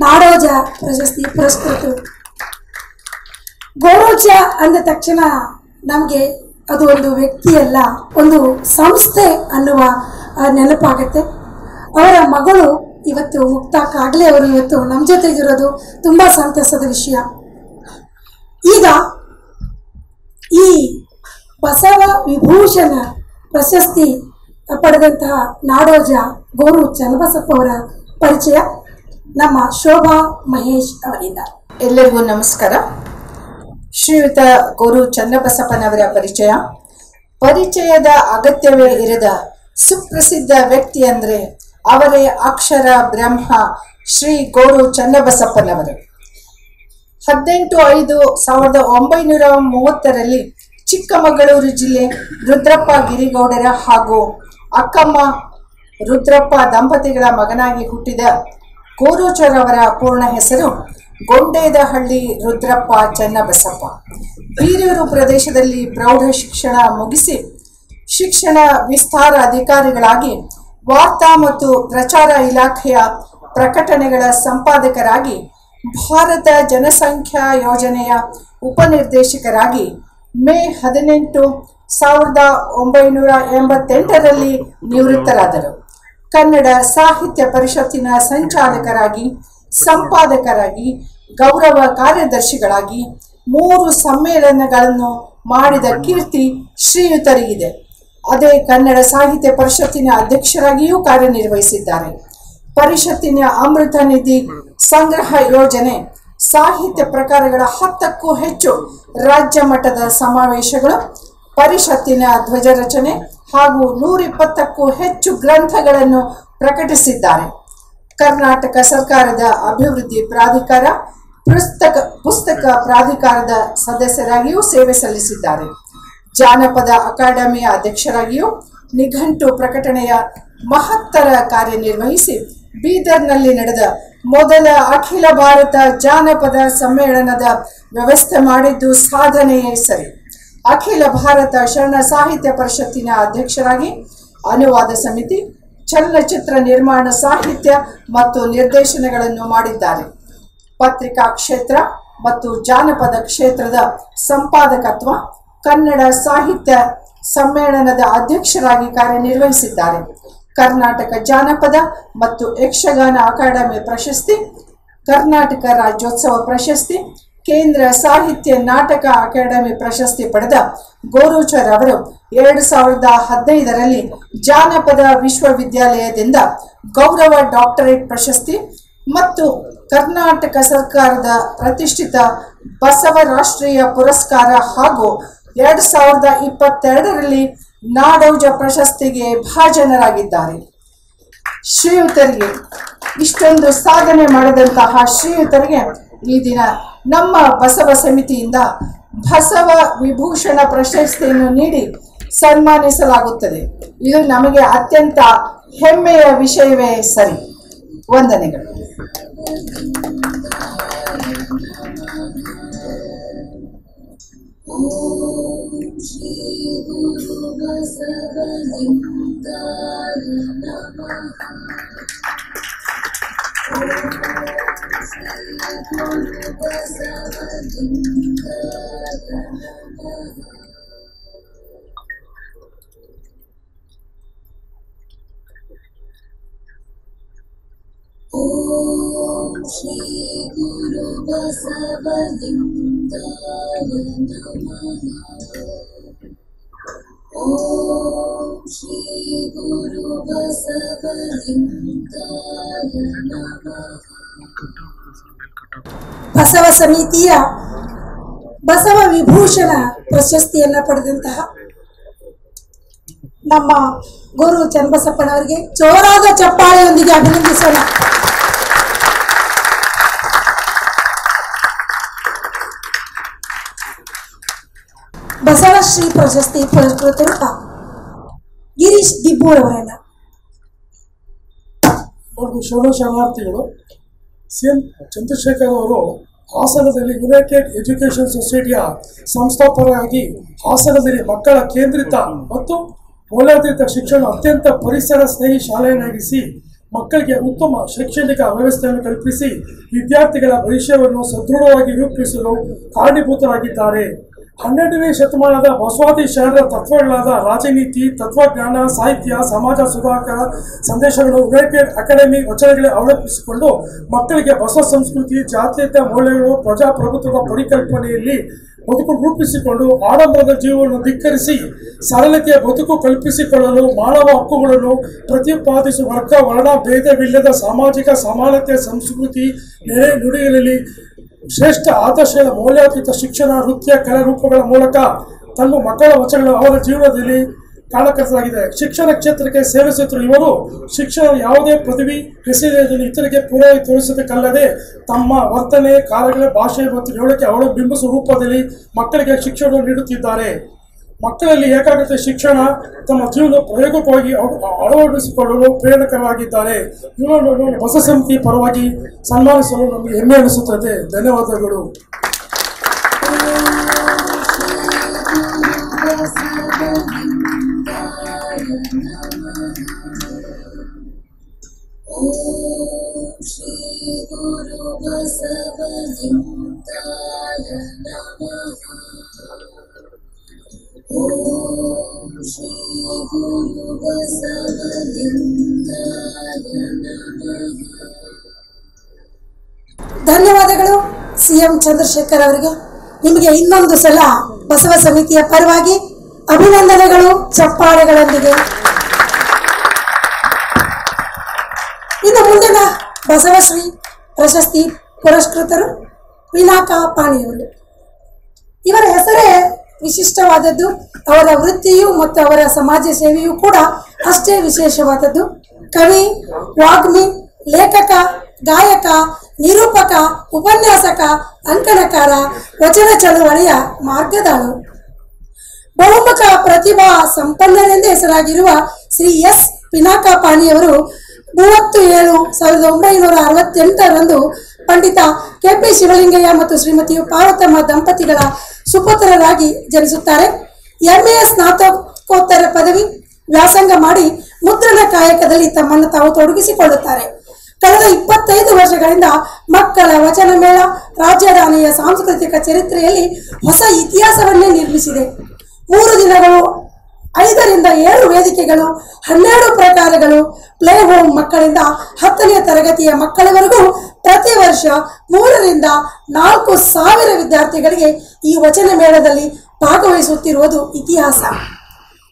ನಾಡೋಜ ಪ್ರಶಸ್ತಿ ಪುರಸ್ಕೃತರು. ಗೋರೋಜ ಅಂದ ತಕ್ಷಣ ನಮಗೆ ಅದು ಒಂದು ವ್ಯಕ್ತಿಯಲ್ಲ, ಒಂದು ಸಂಸ್ಥೆ ಅನ್ನುವ ನೆನಪಾಗುತ್ತೆ. ಅವರ ಮಗಳು ಇವತ್ತು ಮುಕ್ತಾ ಕಾಗ್ಲೆ ಅವರು ಇವತ್ತು ನಮ್ಮ ಜೊತೆಗಿರೋದು ತುಂಬ ಸಂತಸದ ವಿಷಯ. ಈಗ ಈ ಬಸವ ವಿಭೂಷಣ ಪ್ರಶಸ್ತಿ ಪಡೆದಂತಹ ನಾಡೋಜ ಗೋರು ಚನ್ನಬಸಪ್ಪ ಅವರ ಪರಿಚಯ ನಮ್ಮ ಶೋಭಾ ಮಹೇಶ್ ಅವರಿಂದ. ಎಲ್ಲರಿಗೂ ನಮಸ್ಕಾರ. ಶ್ರೀಯುತ ಗೋರು ಚನ್ನಬಸಪ್ಪನವರ ಪರಿಚಯದ ಅಗತ್ಯವೇ ಇರದ ಸುಪ್ರಸಿದ್ಧ ವ್ಯಕ್ತಿ ಅಂದರೆ ಅವರೇ ಅಕ್ಷರ ಬ್ರಹ್ಮ ಶ್ರೀ ಗೋರು ಚನ್ನಬಸಪ್ಪನವರು. 18/5/1930 ಚಿಕ್ಕಮಗಳೂರು ಜಿಲ್ಲೆ ರುದ್ರಪ್ಪ ಗಿರಿಗೌಡರ ಹಾಗೂ ಅಕ್ಕಮ್ಮ ರುದ್ರಪ್ಪ ದಂಪತಿಗಳ ಮಗನಾಗಿ ಹುಟ್ಟಿದ ಗೋರೋಚರವರ ಪೂರ್ಣ ಹೆಸರು ಗೊಂಡೇದಹಳ್ಳಿ ರುದ್ರಪ್ಪ ಚನ್ನಬಸಪ್ಪ. ಬೀರೂರು ಪ್ರದೇಶದಲ್ಲಿ ಪ್ರೌಢ ಶಿಕ್ಷಣ ಮುಗಿಸಿ ಶಿಕ್ಷಣ ವಿಸ್ತಾರ ಅಧಿಕಾರಿಗಳಾಗಿ ವಾರ್ತಾ ಮತ್ತು ಪ್ರಚಾರ ಇಲಾಖೆಯ ಪ್ರಕಟಣೆಗಳ ಸಂಪಾದಕರಾಗಿ ಭಾರತ ಜನಸಂಖ್ಯಾ ಯೋಜನೆಯ ಉಪನಿರ್ದೇಶಕರಾಗಿ ಮೇ 18, 1988 ನಿವೃತ್ತರಾದರು. ಕನ್ನಡ ಸಾಹಿತ್ಯ ಪರಿಷತ್ತಿನ ಸಂಚಾಲಕರಾಗಿ, ಸಂಪಾದಕರಾಗಿ, ಗೌರವ ಕಾರ್ಯದರ್ಶಿಗಳಾಗಿ 3 ಸಮ್ಮೇಳನಗಳನ್ನು ಮಾಡಿದ ಕೀರ್ತಿ ಶ್ರೀಯುತರಿಗಿದೆ. ಅದೇ ಕನ್ನಡ ಸಾಹಿತ್ಯ ಪರಿಷತ್ತಿನ ಅಧ್ಯಕ್ಷರಾಗಿಯೂ ಕಾರ್ಯನಿರ್ವಹಿಸಿದ್ದಾರೆ. ಪರಿಷತ್ತಿನ ಅಮೃತ ನಿಧಿ ಸಂಗ್ರಹ ಯೋಜನೆ, ಸಾಹಿತ್ಯ ಪ್ರಕಾರಗಳ 10ಕ್ಕೂ ಹೆಚ್ಚು ರಾಜ್ಯ ಮಟ್ಟದ ಸಮಾವೇಶಗಳು, ಪರಿಷತ್ತಿನ ಧ್ವಜ ರಚನೆ, ಹಾಗೂ 120ಕ್ಕೂ ಹೆಚ್ಚು ಗ್ರಂಥಗಳನ್ನು ಪ್ರಕಟಿಸಿದ್ದಾರೆ. ಕರ್ನಾಟಕ ಸರ್ಕಾರದ ಅಭಿವೃದ್ಧಿ ಪ್ರಾಧಿಕಾರ, ಪುಸ್ತಕ ಪ್ರಾಧಿಕಾರದ ಸದಸ್ಯರಾಗಿಯೂ ಸೇವೆ ಸಲ್ಲಿಸಿದ್ದಾರೆ. ಜಾನಪದ ಅಕಾಡೆಮಿಯ ಅಧ್ಯಕ್ಷರಾಗಿಯೂ ನಿಘಂಟು ಪ್ರಕಟಣೆಯ ಮಹತ್ತರ ಕಾರ್ಯನಿರ್ವಹಿಸಿ ಬೀದರ್ನಲ್ಲಿ ನಡೆದ ಮೊದಲ ಅಖಿಲ ಭಾರತ ಜಾನಪದ ಸಮ್ಮೇಳನದ ವ್ಯವಸ್ಥೆ ಮಾಡಿದ್ದು ಸಾಧನೆಯೇ ಸರಿ. ಅಖಿಲ ಭಾರತ ಶರಣ ಸಾಹಿತ್ಯ ಪರಿಷತ್ತಿನ ಅಧ್ಯಕ್ಷರಾಗಿ ಅನುವಾದ ಸಮಿತಿ, ಚಲನಚಿತ್ರ ನಿರ್ಮಾಣ ಸಾಹಿತ್ಯ ಮತ್ತು ನಿರ್ದೇಶನಗಳನ್ನು ಮಾಡಿದ್ದಾರೆ. ಪತ್ರಿಕಾ ಕ್ಷೇತ್ರ ಮತ್ತು ಜಾನಪದ ಕ್ಷೇತ್ರದ ಸಂಪಾದಕತ್ವ, ಕನ್ನಡ ಸಾಹಿತ್ಯ ಸಮ್ಮೇಳನದ ಅಧ್ಯಕ್ಷರಾಗಿ ಕಾರ್ಯನಿರ್ವಹಿಸಿದ್ದಾರೆ. ಕರ್ನಾಟಕ ಜಾನಪದ ಮತ್ತು ಯಕ್ಷಗಾನ ಅಕಾಡೆಮಿ ಪ್ರಶಸ್ತಿ, ಕರ್ನಾಟಕ ರಾಜ್ಯೋತ್ಸವ ಪ್ರಶಸ್ತಿ, ಕೇಂದ್ರ ಸಾಹಿತ್ಯ ನಾಟಕ ಅಕಾಡೆಮಿ ಪ್ರಶಸ್ತಿ ಪಡೆದ ಗೋರೂಚರ್ ಅವರು 2015ರಲ್ಲಿ ಜಾನಪದ ವಿಶ್ವವಿದ್ಯಾಲಯದಿಂದ ಗೌರವ ಡಾಕ್ಟರೇಟ್ ಪ್ರಶಸ್ತಿ ಮತ್ತು ಕರ್ನಾಟಕ ಸರ್ಕಾರದ ಪ್ರತಿಷ್ಠಿತ ಬಸವ ರಾಷ್ಟ್ರೀಯ ಪುರಸ್ಕಾರ ಹಾಗೂ 2022ರಲ್ಲಿ ನಾಡೋಜ ಪ್ರಶಸ್ತಿಗೆ ಭಾಜನರಾಗಿದ್ದಾರೆ. ಶ್ರೀಯುತರಿಗೆ, ಇಷ್ಟೊಂದು ಸಾಧನೆ ಮಾಡಿದಂತಹ ಶ್ರೀಯುತರಿಗೆ ಈ ದಿನ ನಮ್ಮ ಬಸವ ಸಮಿತಿಯಿಂದ ಬಸವ ವಿಭೂಷಣ ಪ್ರಶಸ್ತಿಯನ್ನು ನೀಡಿ ಸನ್ಮಾನಿಸಲಾಗುತ್ತದೆ. ಇದು ನಮಗೆ ಅತ್ಯಂತ ಹೆಮ್ಮೆಯ ವಿಷಯವೇ ಸರಿ. ವಂದನೆಗಳು. ಶ್ರೀ ಗುರು ಬಸವಲಿಂಗಾಯ ನಮಃ. ಓಂ ಶ್ರೀ ಗುರು ಬಸವಲಿಂಗಾಯ ನಮಃ. ಓಂ ಶ್ರೀ ಗುರು ಬಸವಲಿಂಗಾಯ ನಮಃ. ಬಸವ ಸಮಿತಿಯ ಬಸವ ವಿಭೂಷಣ ಪ್ರಶಸ್ತಿಯನ್ನು ಪಡೆದಂತಹ ನಮ್ಮ ಗುರು ಚನ್ನಬಸಪ್ಪನವರಿಗೆ ಜೋರಾದ ಚಪ್ಪಾಳೆಯೊಂದಿಗೆ ಅಭಿನಂದಿಸೋಣ. ಬಸವಶ್ರೀ ಪ್ರಶಸ್ತಿ ಪುರಸ್ಕೃತರು ಗಿರೀಶ್ ದಿಬ್ಬೂರವರನ್ನ. ಶರಣಾರ್ಥಿಗಳು CM ಚಂದ್ರಶೇಖರ್ ಅವರು ಹಾಸನದಲ್ಲಿ ಯುನೈಟೆಡ್ ಎಜುಕೇಷನ್ ಸೊಸೈಟಿಯ ಸಂಸ್ಥಾಪಕರಾಗಿ ಹಾಸನದಲ್ಲಿ ಮಕ್ಕಳ ಕೇಂದ್ರಿತ ಮತ್ತು ಮೌಲ್ಯಾಧಾರಿತ ಶಿಕ್ಷಣ ಅತ್ಯಂತ ಪರಿಸರ ಸ್ನೇಹಿ ಶಾಲೆಯನ್ನಾಗಿಸಿ ಮಕ್ಕಳಿಗೆ ಉತ್ತಮ ಶೈಕ್ಷಣಿಕ ವ್ಯವಸ್ಥೆಯನ್ನು ಕಲ್ಪಿಸಿ ವಿದ್ಯಾರ್ಥಿಗಳ ಭವಿಷ್ಯವನ್ನು ಸದೃಢವಾಗಿ ರೂಪಿಸಲು ಕಾರಣೀಭೂತರಾಗಿದ್ದಾರೆ. 12ನೇ ಶತಮಾನದ ಬಸವಾದಿ ಶರಣರ ತತ್ವಗಳಾದ ರಾಜನೀತಿ, ತತ್ವಜ್ಞಾನ, ಸಾಹಿತ್ಯ, ಸಮಾಜ ಸುಧಾರಕ ಸಂದೇಶಗಳು ಯುನೈಟೆಡ್ ಅಕಾಡೆಮಿ ವಚನಗಳೇ ಅವಲಂಬಿಸಿಕೊಂಡು ಮಕ್ಕಳಿಗೆ ಬಸವ ಸಂಸ್ಕೃತಿ, ಜಾತ್ಯತೀತ ಮೌಲ್ಯಗಳು, ಪ್ರಜಾಪ್ರಭುತ್ವದ ಪರಿಕಲ್ಪನೆಯಲ್ಲಿ ಬದುಕು ರೂಪಿಸಿಕೊಂಡು ಆಡಂಬರದ ಜೀವನವನ್ನು ಧಿಕ್ಕರಿಸಿ ಸರಳತೆಯ ಬದುಕು ಕಲ್ಪಿಸಿಕೊಳ್ಳಲು ಮಾನವ ಹಕ್ಕುಗಳನ್ನು ಪ್ರತಿಪಾದಿಸುವ ವರ್ಗ ವರ್ಣ ಭೇದವಿಲ್ಲದ ಸಾಮಾಜಿಕ ಸಮಾನತೆಯ ಸಂಸ್ಕೃತಿ ನೆರೆ ನುಡಿಗಳಲ್ಲಿ ಶ್ರೇಷ್ಠ ಆದರ್ಶಗಳ ಮೌಲ್ಯಾಧಾರಿತ ಶಿಕ್ಷಣ, ನೃತ್ಯ, ಕಲಾರೂಪಗಳ ಮೂಲಕ ತನ್ನ ಮಕ್ಕಳ ವಚನಗಳು ಅವರ ಜೀವನದಲ್ಲಿ ಕಾರಣಕರ್ತರಾಗಿದೆ. ಶಿಕ್ಷಣ ಕ್ಷೇತ್ರಕ್ಕೆ ಸೇರಿಸುತ್ತಿರುವ ಇವರು ಶಿಕ್ಷಣ ಯಾವುದೇ ಪದವಿ ಹೆಸರಿನಲ್ಲಿ ಇತರಿಗೆ ಪೂರೈಸಿ ತೋರಿಸಬೇಕಲ್ಲದೆ ತಮ್ಮ ವರ್ತನೆ, ಕಾರ್ಯಗಳ, ಭಾಷೆ ಮತ್ತು ನಡವಳಿಕೆ ಅವಲಂಬಿಸುವ ರೂಪದಲ್ಲಿ ಮಕ್ಕಳಿಗೆ ಶಿಕ್ಷಣ ನೀಡುತ್ತಿದ್ದಾರೆ. ಮಕ್ಕಳಲ್ಲಿ ಏಕಾಗ್ರತೆ ಶಿಕ್ಷಣ ತಮ್ಮ ಜೀವನ ಪ್ರಯೋಗವಾಗಿ ಅಳವಡಿಸಿಕೊಳ್ಳಲು ಪ್ರೇರಕರಾಗಿದ್ದಾರೆ. ಇವರನ್ನು ಹೊಸ ಸಮಿತಿ ಪರವಾಗಿ ಸನ್ಮಾನಿಸಲು ನಮಗೆ ಹೆಮ್ಮೆ ಅನಿಸುತ್ತದೆ. ಧನ್ಯವಾದಗಳು. ಓಂ ಶ್ರೀ ಗುರು ಬಸವಲಿಂಗಾಯ ನಮಃ. ಓಂ ಶ್ರೀ ಗುರು ಬಸವಲಿಂಗಾಯ ನಮಃ. ಧನ್ಯವಾದಗಳು CM ಚಂದ್ರಶೇಖರ್ ಅವರಿಗೆ. ನಿಮಗೆ ಇನ್ನೊಂದು ಸಲ ಬಸವ ಸಮಿತಿಯ ಪರವಾಗಿ ಅಭಿನಂದನೆಗಳು ಚಪ್ಪಾಳೆಗಳೊಂದಿಗೆ. ಇನ್ನು ಮುಂದಿನ ಬಸವಶ್ರೀ ಪ್ರಶಸ್ತಿ ಪುರಸ್ಕೃತರು ಪಿನಾಕ ಪಾಣಿಯವರು. ಇವರ ಹೆಸರೇ ವಿಶಿಷ್ಟವಾದದ್ದು. ಅವರ ವೃತ್ತಿಯು ಮತ್ತು ಅವರ ಸಮಾಜ ಸೇವೆಯೂ ಕೂಡ ಅಷ್ಟೇ ವಿಶೇಷವಾದದ್ದು. ಕವಿ, ವಾಗ್ಮಿ, ಲೇಖಕ, ಗಾಯಕ, ನಿರೂಪಕ, ಉಪನ್ಯಾಸಕ, ಅಂಕಣಕಾರ, ವಚನ ಚಳುವಳಿಯ ಮಾರ್ಗದಾಳು. ಬಹುಮುಖ ಪ್ರತಿಭಾ ಸಂಪನ್ನರೆಂದೇ ಹೆಸರಾಗಿರುವ ಶ್ರೀ ಎಸ್ ಪಿನಾಕಪಾಣಿಯವರು 30/7/1968 ಪಂಡಿತ ಕೆ.ಪಿ. ಶಿವಲಿಂಗಯ್ಯ ಮತ್ತು ಶ್ರೀಮತಿ ಪಾರ್ವತಮ್ಮ ದಂಪತಿಗಳ ಸುಪುತ್ರರಾಗಿ ಜನಿಸುತ್ತಾರೆ. MA ಸ್ನಾತಕೋತ್ತರ ಪದವಿ ವ್ಯಾಸಂಗ ಮಾಡಿ ಮುದ್ರಣ ಕಾಯಕದಲ್ಲಿ ತಮ್ಮನ್ನು ತಾವು ತೊಡಗಿಸಿಕೊಳ್ಳುತ್ತಾರೆ. ಕಳೆದ 25 ವರ್ಷಗಳಿಂದ ಮಕ್ಕಳ ವಚನ ಮೇಳ ರಾಜಧಾನಿಯ ಸಾಂಸ್ಕೃತಿಕ ಚರಿತ್ರೆಯಲ್ಲಿ ಹೊಸ ಇತಿಹಾಸವನ್ನೇ ನಿರ್ಮಿಸಿದೆ. 3 ದಿನಗಳು, 5 ರಿಂದ 7 ವೇದಿಕೆಗಳು, 12 ಪ್ರಕಾರಗಳು, ಪ್ಲೇ ಹೋಮ್ ಮಕ್ಕಳಿಂದ 10ನೇ ತರಗತಿಯ ಮಕ್ಕಳವರೆಗೂ ಪ್ರತಿ ವರ್ಷ 3 ರಿಂದ 4 ಸಾವಿರ ವಿದ್ಯಾರ್ಥಿಗಳಿಗೆ ಈ ವಚನ ಮೇಳದಲ್ಲಿ ಭಾಗವಹಿಸುತ್ತಿರುವುದು ಇತಿಹಾಸ.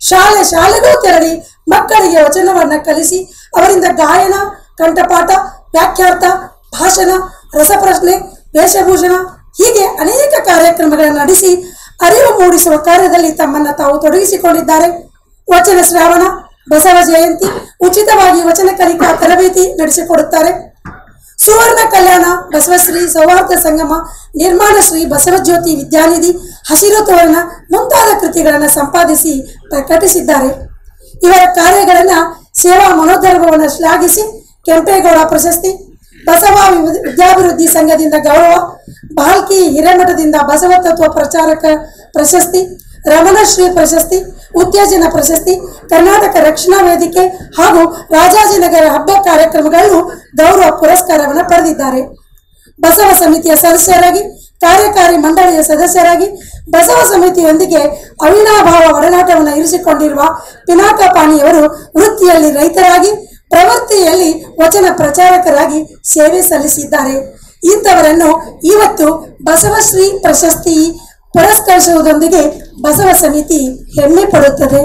ಶಾಲೆಗೂ ತೆರಳಿ ಮಕ್ಕಳಿಗೆ ವಚನವನ್ನು ಕಲಿಸಿ ಅವರಿಂದ ಗಾಯನ, ಕಂಠಪಾಠ, ವ್ಯಾಖ್ಯಾರ್ಥ, ಭಾಷಣ, ರಸಪ್ರಶ್ನೆ, ವೇಷಭೂಷಣ ಹೀಗೆ ಅನೇಕ ಕಾರ್ಯಕ್ರಮಗಳನ್ನು ನಡೆಸಿ ಅರಿವು ಮೂಡಿಸುವ ಕಾರ್ಯದಲ್ಲಿ ತಮ್ಮನ್ನು ತಾವು ತೊಡಗಿಸಿಕೊಂಡಿದ್ದಾರೆ. ವಚನ ಶ್ರಾವಣ, ಬಸವ ಜಯಂತಿ, ಉಚಿತವಾಗಿ ವಚನ ಕಲಿಕಾ ತರಬೇತಿ ನಡೆಸಿಕೊಡುತ್ತಾರೆ. ಸುವರ್ಣ ಕಲ್ಯಾಣ, ಬಸವಶ್ರೀ ಸೌಹಾರ್ದ ಸಂಗಮ, ನಿರ್ಮಾಣ ಶ್ರೀ ಬಸವಜ್ಯೋತಿ ವಿದ್ಯಾನಿಧಿ, ಹಸಿರು ತೋರಣ ಮುಂತಾದ ಕೃತಿಗಳನ್ನು ಸಂಪಾದಿಸಿ ಪ್ರಕಟಿಸಿದ್ದಾರೆ. ಇವರ ಕಾರ್ಯಗಳನ್ನು ಸೇವಾ ಮನೋಧರ್ಮವನ್ನು ಶ್ಲಾಘಿಸಿ ಕೆಂಪೇಗೌಡ ಪ್ರಶಸ್ತಿ, ಬಸವ ವಿದ್ಯಾಭಿವೃದ್ಧಿ ಸಂಘದಿಂದ ಗೌರವ, ಬಾಲ್ಕಿ ಹಿರೇಮಠದಿಂದ ಬಸವ ತತ್ವ ಪ್ರಚಾರಕ ಪ್ರಶಸ್ತಿ, ರಮಣಶ್ರೀ ಪ್ರಶಸ್ತಿ, ಉತ್ತೇಜನ ಪ್ರಶಸ್ತಿ, ಕರ್ನಾಟಕ ರಕ್ಷಣಾ ವೇದಿಕೆ ಹಾಗೂ ರಾಜಾಜಿನಗರ ಹಬ್ಬ ಕಾರ್ಯಕ್ರಮಗಳನ್ನು ಗೌರವ ಪುರಸ್ಕಾರವನ್ನು ಪಡೆದಿದ್ದಾರೆ. ಬಸವ ಸಮಿತಿಯ ಸದಸ್ಯರಾಗಿ, ಕಾರ್ಯಕಾರಿ ಮಂಡಳಿಯ ಸದಸ್ಯರಾಗಿ ಬಸವ ಸಮಿತಿಯೊಂದಿಗೆ ಅವಿನಾಭಾವ ಒಡನಾಟವನ್ನು ಇರಿಸಿಕೊಂಡಿರುವ ಪಿನಾಕಪಾಣಿಯವರು ವೃತ್ತಿಯಲ್ಲಿ ರೈತರಾಗಿ, ಪ್ರವೃತ್ತಿಯಲ್ಲಿ ವಚನ ಪ್ರಚಾರಕರಾಗಿ ಸೇವೆ ಸಲ್ಲಿಸಿದ್ದಾರೆ. ಇಂಥವರನ್ನು ಇವತ್ತು ಬಸವಶ್ರೀ ಪ್ರಶಸ್ತಿ ಪುರಸ್ಕರಿಸುವುದರೊಂದಿಗೆ ಬಸವ ಸಮಿತಿ ಹೆಮ್ಮೆ ಪಡುತ್ತದೆ.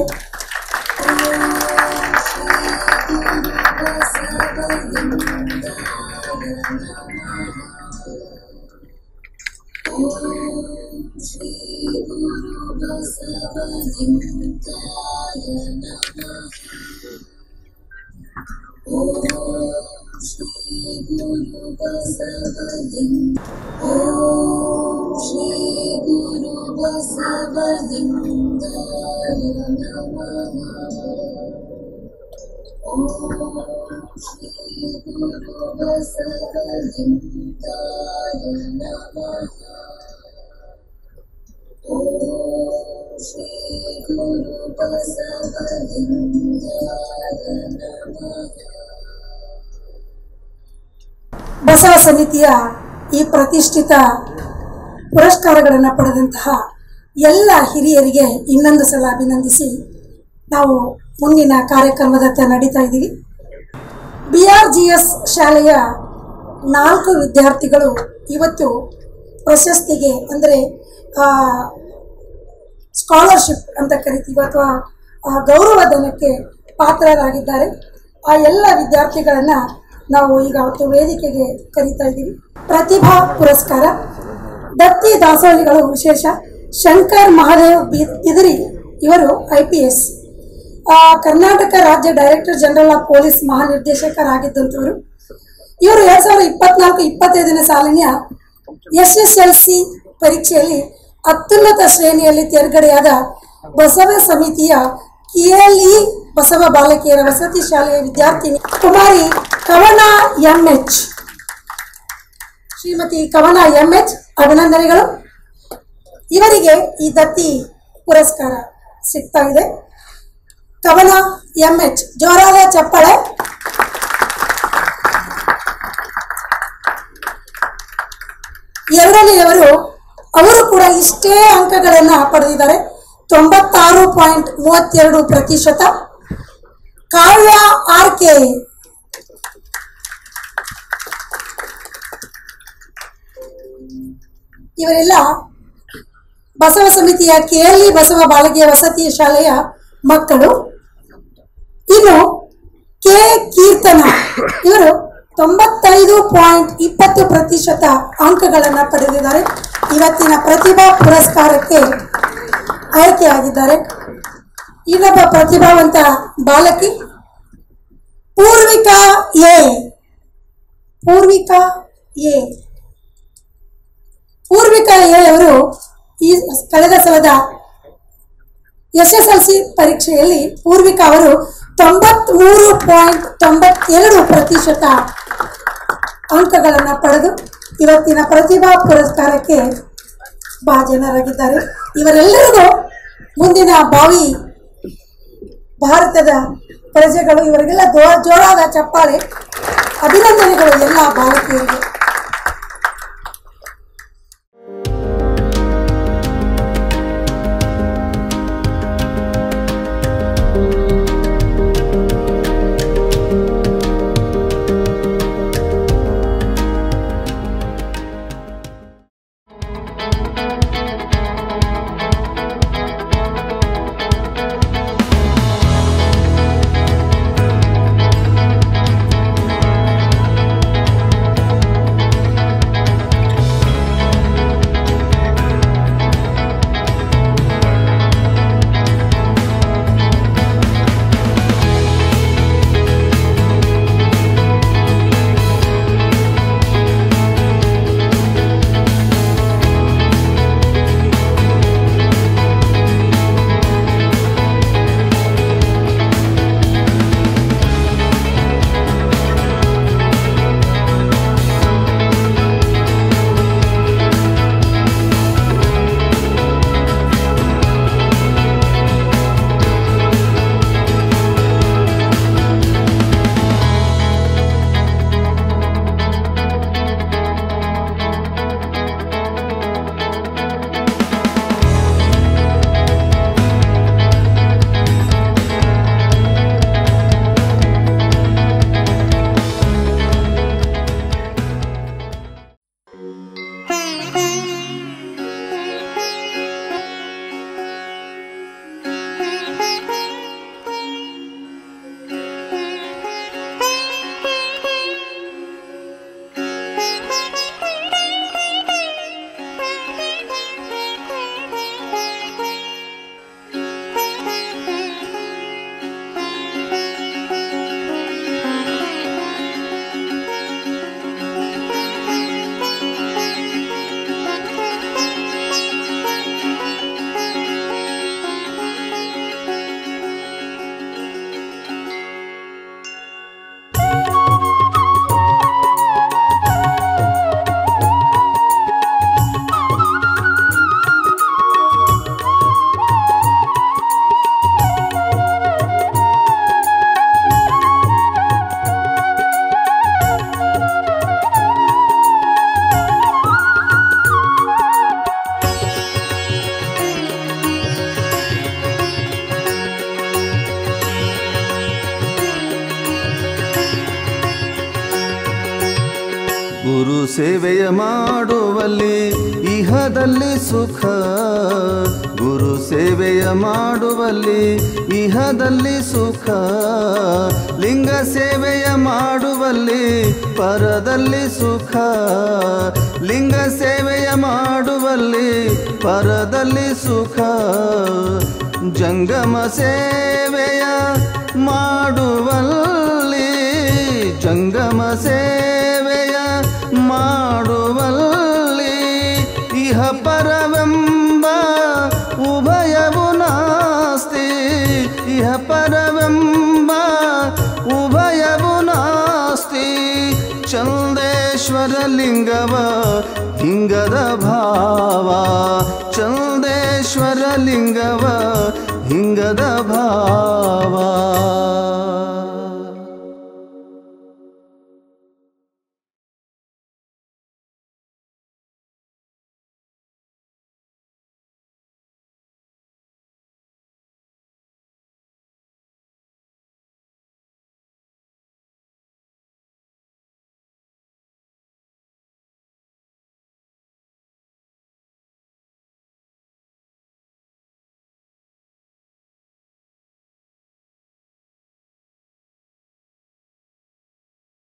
ಬಸವ ಸಮಿತಿಯ ಈ ಪ್ರತಿಷ್ಠಿತ ಪುರಸ್ಕಾರಗಳನ್ನು ಪಡೆದಂತಹ ಎಲ್ಲ ಹಿರಿಯರಿಗೆ ಇನ್ನೊಂದು ಸಲ ಅಭಿನಂದಿಸಿ ನಾವು ಮುಂದಿನ ಕಾರ್ಯಕ್ರಮದತ್ತ ನಡೀತಾ ಇದ್ದೀವಿ. BRGS ಶಾಲೆಯ 4 ವಿದ್ಯಾರ್ಥಿಗಳು ಇವತ್ತು ಪ್ರಶಸ್ತಿಗೆ ಅಂದರೆ ಸ್ಕಾಲರ್ಶಿಪ್ ಅಂತ ಕರಿತೀವಿ ಅಥವಾ ಗೌರವಧನಕ್ಕೆ ಪಾತ್ರರಾಗಿದ್ದಾರೆ. ಆ ಎಲ್ಲ ವಿದ್ಯಾರ್ಥಿಗಳನ್ನು ನಾವು ಈಗ ಅವತ್ತು ವೇದಿಕೆಗೆ ಕರೀತಾ ಇದ್ದೀವಿ. ಪ್ರತಿಭಾ ಪುರಸ್ಕಾರ ದತ್ತಿ ದಾಸೋಹಿಗಳು ವಿಶೇಷ ಶಂಕರ್ ಮಹಾದೇವ್ ಬಿದರಿ ಇವರು IPS, ಕರ್ನಾಟಕ ರಾಜ್ಯ ಡೈರೆಕ್ಟರ್ ಜನರಲ್ ಆಫ್ ಪೊಲೀಸ್ ಮಹಾನಿರ್ದೇಶಕರಾಗಿದ್ದಂಥವರು. ಇವರು 2024-25ನೇ ಸಾಲಿನ SSLC ಪರೀಕ್ಷೆಯಲ್ಲಿ ಅತ್ಯುನ್ನತ ಶ್ರೇಣಿಯಲ್ಲಿ ತೇರ್ಗಡೆಯಾದ ಬಸವ ಸಮಿತಿಯ KLE ಬಸವ ಬಾಲಕಿಯರ ವಸತಿ ಶಾಲೆಯ ವಿದ್ಯಾರ್ಥಿನಿ ಕುಮಾರಿ ಕವನ MH. ಶ್ರೀಮತಿ ಕವನ MH ಅಭಿನಂದನೆಗಳು. ಇವರಿಗೆ ಈ ದತ್ತಿ ಪುರಸ್ಕಾರ ಸಿಗ್ತಾ ಇದೆ. ಕವನ MH ಜೋರಾದ ಚಪ್ಪಾಳೆ. ಎರಡನೆಯವರು ಅವರು ಕೂಡ ಇಷ್ಟೇ ಅಂಕಗಳನ್ನು ಪಡೆದಿದ್ದಾರೆ, 96.32%. ಕಾವ್ಯ RK ಇವರೆಲ್ಲ ಬಸವ ಸಮಿತಿಯ KLE ಬಸವ ಬಾಲಕಿಯ ವಸತಿ ಶಾಲೆಯ ಮಕ್ಕಳು. ಇನ್ನು ಕೆ ಕೀರ್ತನ ಇವರು 95.20% ಅಂಕಗಳನ್ನು ಪಡೆದಿದ್ದಾರೆ. ಇವತ್ತಿನ ಪ್ರತಿಭಾ ಪುರಸ್ಕಾರಕ್ಕೆ ಆಯ್ಕೆಯಾಗಿದ್ದಾರೆ. ಇನ್ನೊಬ್ಬ ಪ್ರತಿಭಾವಂತ ಬಾಲಕಿ ಪೂರ್ವಿಕಾ ಎ. ಪೂರ್ವಿಕಾ ಎ ಅವರು ಈ ಕಳೆದ ಸಲದ SSLC ಪರೀಕ್ಷೆಯಲ್ಲಿ ಪೂರ್ವಿಕಾ ಅವರು 93.92% ಅಂಕಗಳನ್ನು ಪಡೆದು ಇವತ್ತಿನ ಪ್ರತಿಭಾ ಪುರಸ್ಕಾರಕ್ಕೆ ಭಾಜನರಾಗಿದ್ದಾರೆ. ಇವರೆಲ್ಲರಿಗೂ ಮುಂದಿನ ಭಾವಿ ಭಾರತದ ಪ್ರಜೆಗಳು, ಇವರಿಗೆಲ್ಲ ಜೋರಾದ ಚಪ್ಪಾಳೆ, ಅಭಿನಂದನೆಗಳು ಎಲ್ಲ ಬಾಲಕಿಯರಿಗೆ. ಗುರು ಸೇವೆಯ ಮಾಡುವಲ್ಲಿ ಇಹದಲ್ಲಿ ಸುಖ, ಗುರು ಸೇವೆಯ ಮಾಡುವಲ್ಲಿ ಇಹದಲ್ಲಿ ಸುಖ, ಲಿಂಗ ಸೇವೆಯ ಮಾಡುವಲ್ಲಿ ಪರದಲ್ಲಿ ಸುಖ, ಲಿಂಗ ಸೇವೆಯ ಮಾಡುವಲ್ಲಿ ಪರದಲ್ಲಿ ಸುಖ, ಜಂಗಮ ಸೇವೆಯ ಮಾಡುವಲ್ಲಿ, ಜಂಗಮ ಸೇವೆಯ ಮಾಡುವಲ್ಲಿ ಇಹ ಪರವೆಂಬ ಉಭಯವು ನಾಸ್ತಿ, ಇಹ ಪರವೆಂಬ ಉಭಯವು ನಾಸ್ತಿ, ಚಂದೇಶ್ವರ ಲಿಂಗವ ಹಿಂಗದ ಭಾವ, ಚಂದೇಶ್ವರ ಲಿಂಗವ ಹಿಂಗದ ಭಾವ.